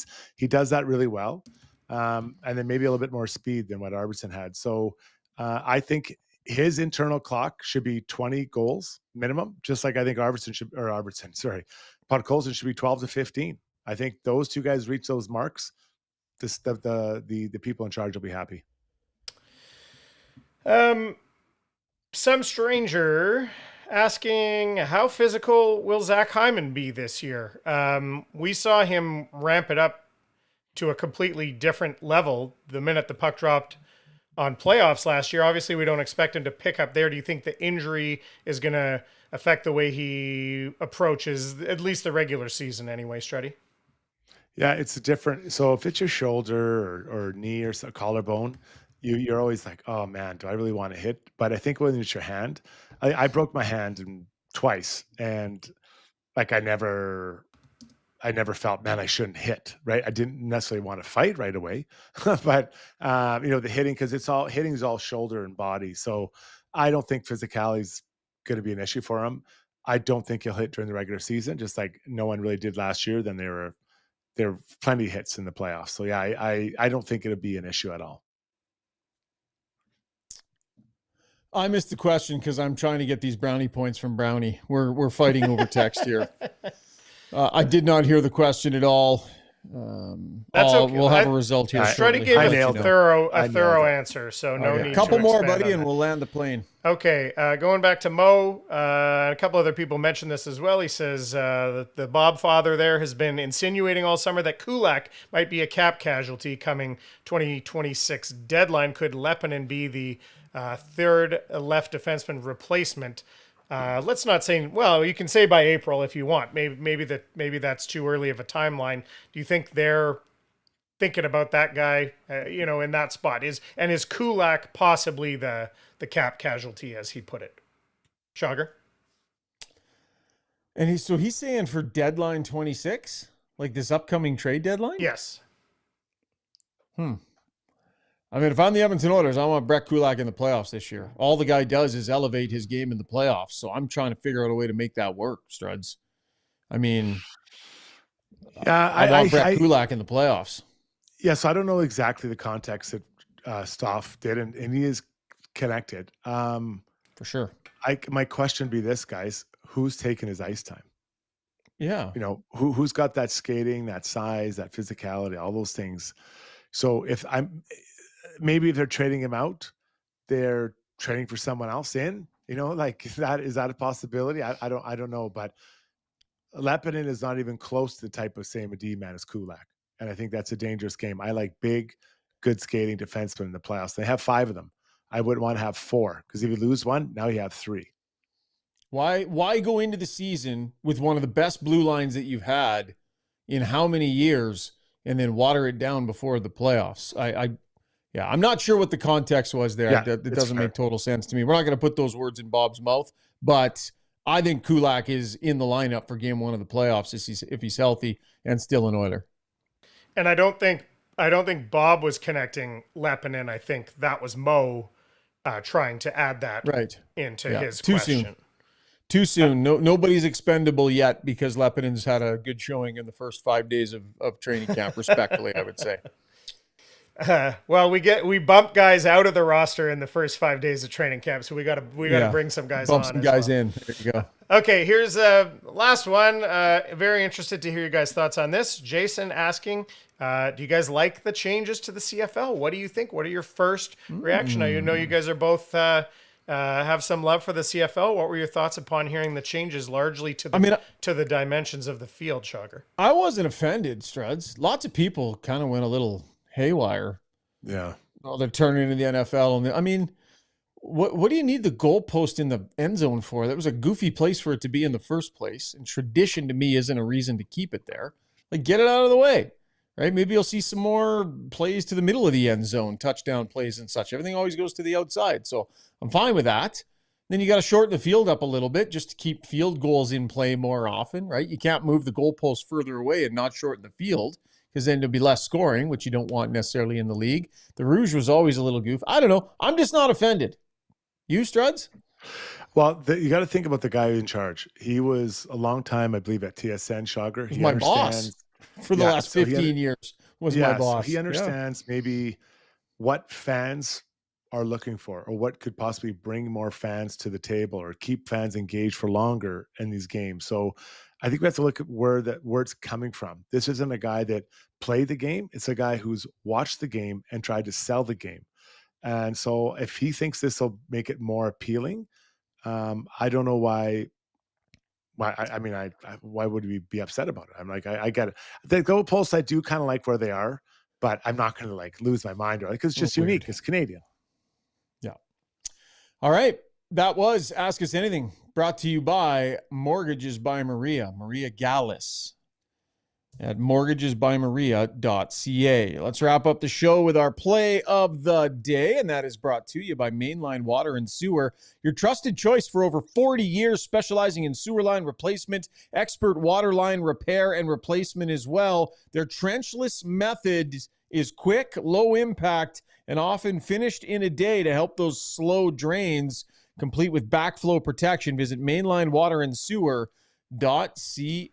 does that really well. And then maybe a little bit more speed than what Arvidsson had. So I think his internal clock should be 20 goals minimum, just like I think Podkolzin should be 12 to 15. I think those two guys reach those marks. The people in charge will be happy. Some stranger asking, how physical will Zach Hyman be this year? We saw him ramp it up to a completely different level the minute the puck dropped on playoffs last year. Obviously, we don't expect him to pick up there. Do you think the injury is going to affect the way he approaches at least the regular season anyway, Struddy? Yeah, it's a different. So if it's your shoulder or knee or collarbone, you're always like, oh man, do I really want to hit? But I think when it's your hand, I broke my hand twice, and like I never felt, man, I shouldn't hit, right? I didn't necessarily want to fight right away, but the hitting, because hitting is all shoulder and body. So I don't think physicality is going to be an issue for him. I don't think he'll hit during the regular season, just like no one really did last year. Then there were plenty of hits in the playoffs. So yeah, I don't think it'll be an issue at all. I missed the question because I'm trying to get these brownie points from Brownie. We're fighting over text here. I did not hear the question at all. That's okay. We'll have a result here. Try to give a thorough answer, so no need. A couple to more, expand buddy, on and that. we'll land the plane. Okay, going back to Mo, a couple other people mentioned this as well. He says the Bob father there has been insinuating all summer that Kulak might be a cap casualty coming 2026 deadline. Could Leppänen be the third left defenseman replacement? Let's not say, well, you can say by April if you want. Maybe that's too early of a timeline. Do you think they're thinking about that guy, in that spot? Is Kulak possibly the cap casualty, as he put it? Schauger? And he's saying for deadline 26, like this upcoming trade deadline? Yes. I mean, if I'm the Edmonton Oilers, I want Brett Kulak in the playoffs this year. All the guy does is elevate his game in the playoffs. So I'm trying to figure out a way to make that work, Struds. I mean, yeah, I want Brett Kulak in the playoffs. Yeah, so I don't know exactly the context that Stoff did, and he is connected. For sure. My question would be this, guys. Who's taking his ice time? Yeah. Who's got that skating, that size, that physicality, all those things. So maybe if they're trading him out, they're trading for someone else in, like that. Is that a possibility? I don't know, but Leppänen is not even close to the type of same D man as Kulak. And I think that's a dangerous game. I like big, good skating defensemen in the playoffs. They have 5 of them. I wouldn't want to have 4, because if you lose one, now you have 3. Why go into the season with one of the best blue lines that you've had in how many years and then water it down before the playoffs? I'm not sure what the context was there. Yeah, it doesn't make total sense to me. We're not going to put those words in Bob's mouth, but I think Kulak is in the lineup for game 1 of the playoffs if he's healthy and still an Oiler. And I don't think Bob was connecting Leppänen. I think that was Mo trying to add that into his question. Too soon. Nobody's expendable yet because Leppenen's had a good showing in the first 5 days of training camp, respectfully, I would say. Well, we bump guys out of the roster in the first 5 days of training camp, so we got to bring some guys on. Bump some guys in. There you go. Okay, here's the last one. Very interested to hear your guys' thoughts on this. Jason asking, do you guys like the changes to the CFL? What do you think? What are your first reaction? I know you guys are both have some love for the CFL. What were your thoughts upon hearing the changes largely to the dimensions of the field, Schauger? I wasn't offended, Struds. Lots of people kind of went a little haywire. Yeah. Oh, they're turning into the NFL. And what do you need the goalpost in the end zone for? That was a goofy place for it to be in the first place. And tradition to me isn't a reason to keep it there. Like, get it out of the way, right? Maybe you'll see some more plays to the middle of the end zone, touchdown plays and such. Everything always goes to the outside. So I'm fine with that. Then you got to shorten the field up a little bit just to keep field goals in play more often, right? You can't move the goalpost further away and not shorten the field because then there'll be less scoring, which you don't want necessarily in the league. The Rouge was always a little goof. I don't know. I'm just not offended. You, Struds? Well, you got to think about the guy in charge. He was a long time, I believe, at TSN, Schauger. He was my boss for the last 15 years. Was my boss. So he understands maybe what fans are looking for, or what could possibly bring more fans to the table or keep fans engaged for longer in these games. So I think we have to look at where it's coming from. This isn't a guy that played the game. It's a guy who's watched the game and tried to sell the game. And so if he thinks this will make it more appealing, I don't know why. Why would we be upset about it? I'm like, I get it. The goalposts, I do kind of like where they are, but I'm not going to like lose my mind or because it's just unique. It's Canadian. Yeah. All right. That was Ask Us Anything, brought to you by Mortgages by Maria Gallus at mortgagesbymaria.ca. Let's wrap up the show with our play of the day, and that is brought to you by Mainline Water and Sewer, your trusted choice for over 40 years, specializing in sewer line replacement, expert water line repair and replacement as well. Their trenchless method is quick, low impact, and often finished in a day to help those slow drains, complete with backflow protection. Visit Mainline Water and Sewer .ca.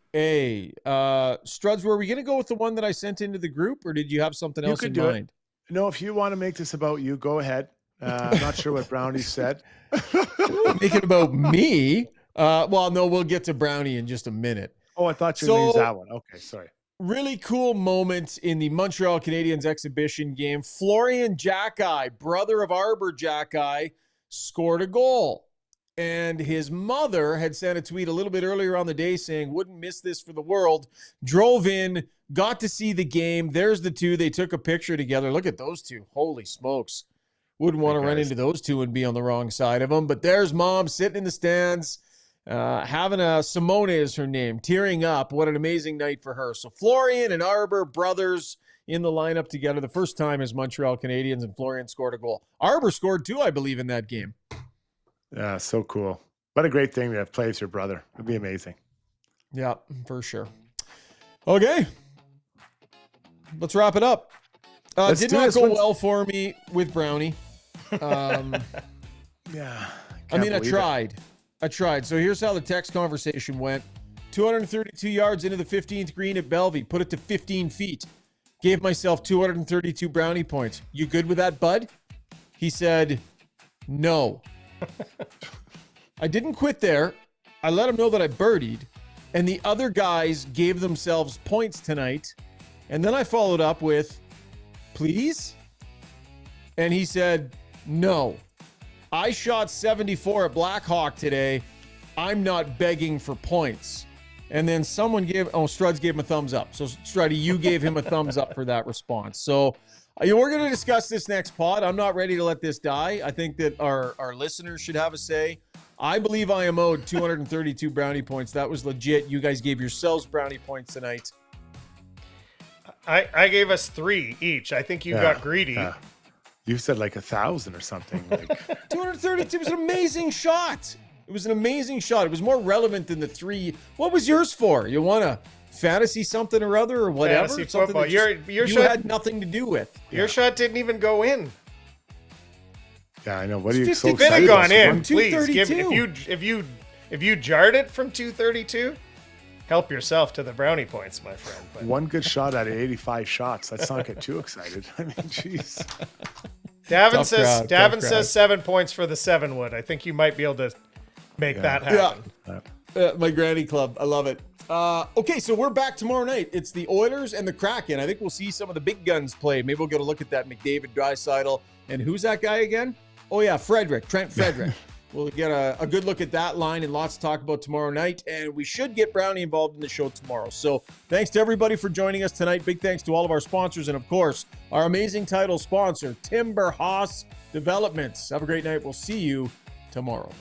Struds, were we going to go with the one that I sent into the group, or did you have something else in mind? No, if you want to make this about you, go ahead. I'm not sure what Brownie said. Make it about me. Well, no, we'll get to Brownie in just a minute. Oh, I thought you were going to use that one. Okay, sorry. Really cool moment in the Montreal Canadiens exhibition game. Florian Jacki, brother of Arbor Jacki, scored a goal. And his mother had sent a tweet a little bit earlier on the day saying, wouldn't miss this for the world. Drove in, got to see the game. There's the two. They took a picture together. Look at those two. Holy smokes. Wouldn't want to run into those two and be on the wrong side of them. But there's mom sitting in the stands, having a Simone is her name, tearing up. What an amazing night for her. So Florian and Arbor, brothers in the lineup together. The first time as Montreal Canadiens, and Florian scored a goal. Arbor scored too, I believe, in that game. Yeah, so cool. What a great thing to have played with your brother. It'd be amazing. Yeah, for sure. Okay. Let's wrap it up. Did not go well for me with Brownie. Yeah. I tried. So here's how the text conversation went. 232 yards into the 15th green at Bellevue. Put it to 15 feet. Gave myself 232 Brownie points. You good with that, bud? He said, no. I didn't quit there. I let him know that I birdied, and the other guys gave themselves points tonight. And then I followed up with, please? And he said, no. I shot 74 at Blackhawk today. I'm not begging for points. And then someone Struds gave him a thumbs up. So Struddy, you gave him a thumbs up for that response. So we're going to discuss this next pod. I'm not ready to let this die. I think that our listeners should have a say. I believe I am owed 232 Brownie points. That was legit. You guys gave yourselves Brownie points tonight. I gave us 3 each. I think you got greedy. You said like 1,000 or something. Like 232 was an amazing shot. It was an amazing shot. It was more relevant than the 3. What was yours for? You want to fantasy something or other or whatever? Fantasy football. Your you shot had nothing to do with. Your shot didn't even go in. Yeah, I know. What are you so excited? If it had gone in, please give. If you jarred it from 232, help yourself to the Brownie points, my friend. But one good shot out of 85 shots. Let's not get too excited. I mean, jeez. Davin says 7 points for the 7 wood. I think you might be able to make that happen. My granny club. I love it. Okay, so we're back tomorrow night. It's the Oilers and the Kraken. I think we'll see some of the big guns play. Maybe we'll get a look at that McDavid, Draisaitl, and who's that guy again? Oh yeah, Trent Frederick. We'll get a good look at that line and lots to talk about tomorrow night. And we should get Brownie involved in the show tomorrow. So thanks to everybody for joining us tonight. Big thanks to all of our sponsors. And of course, our amazing title sponsor, Timber Haas Developments. Have a great night. We'll see you tomorrow.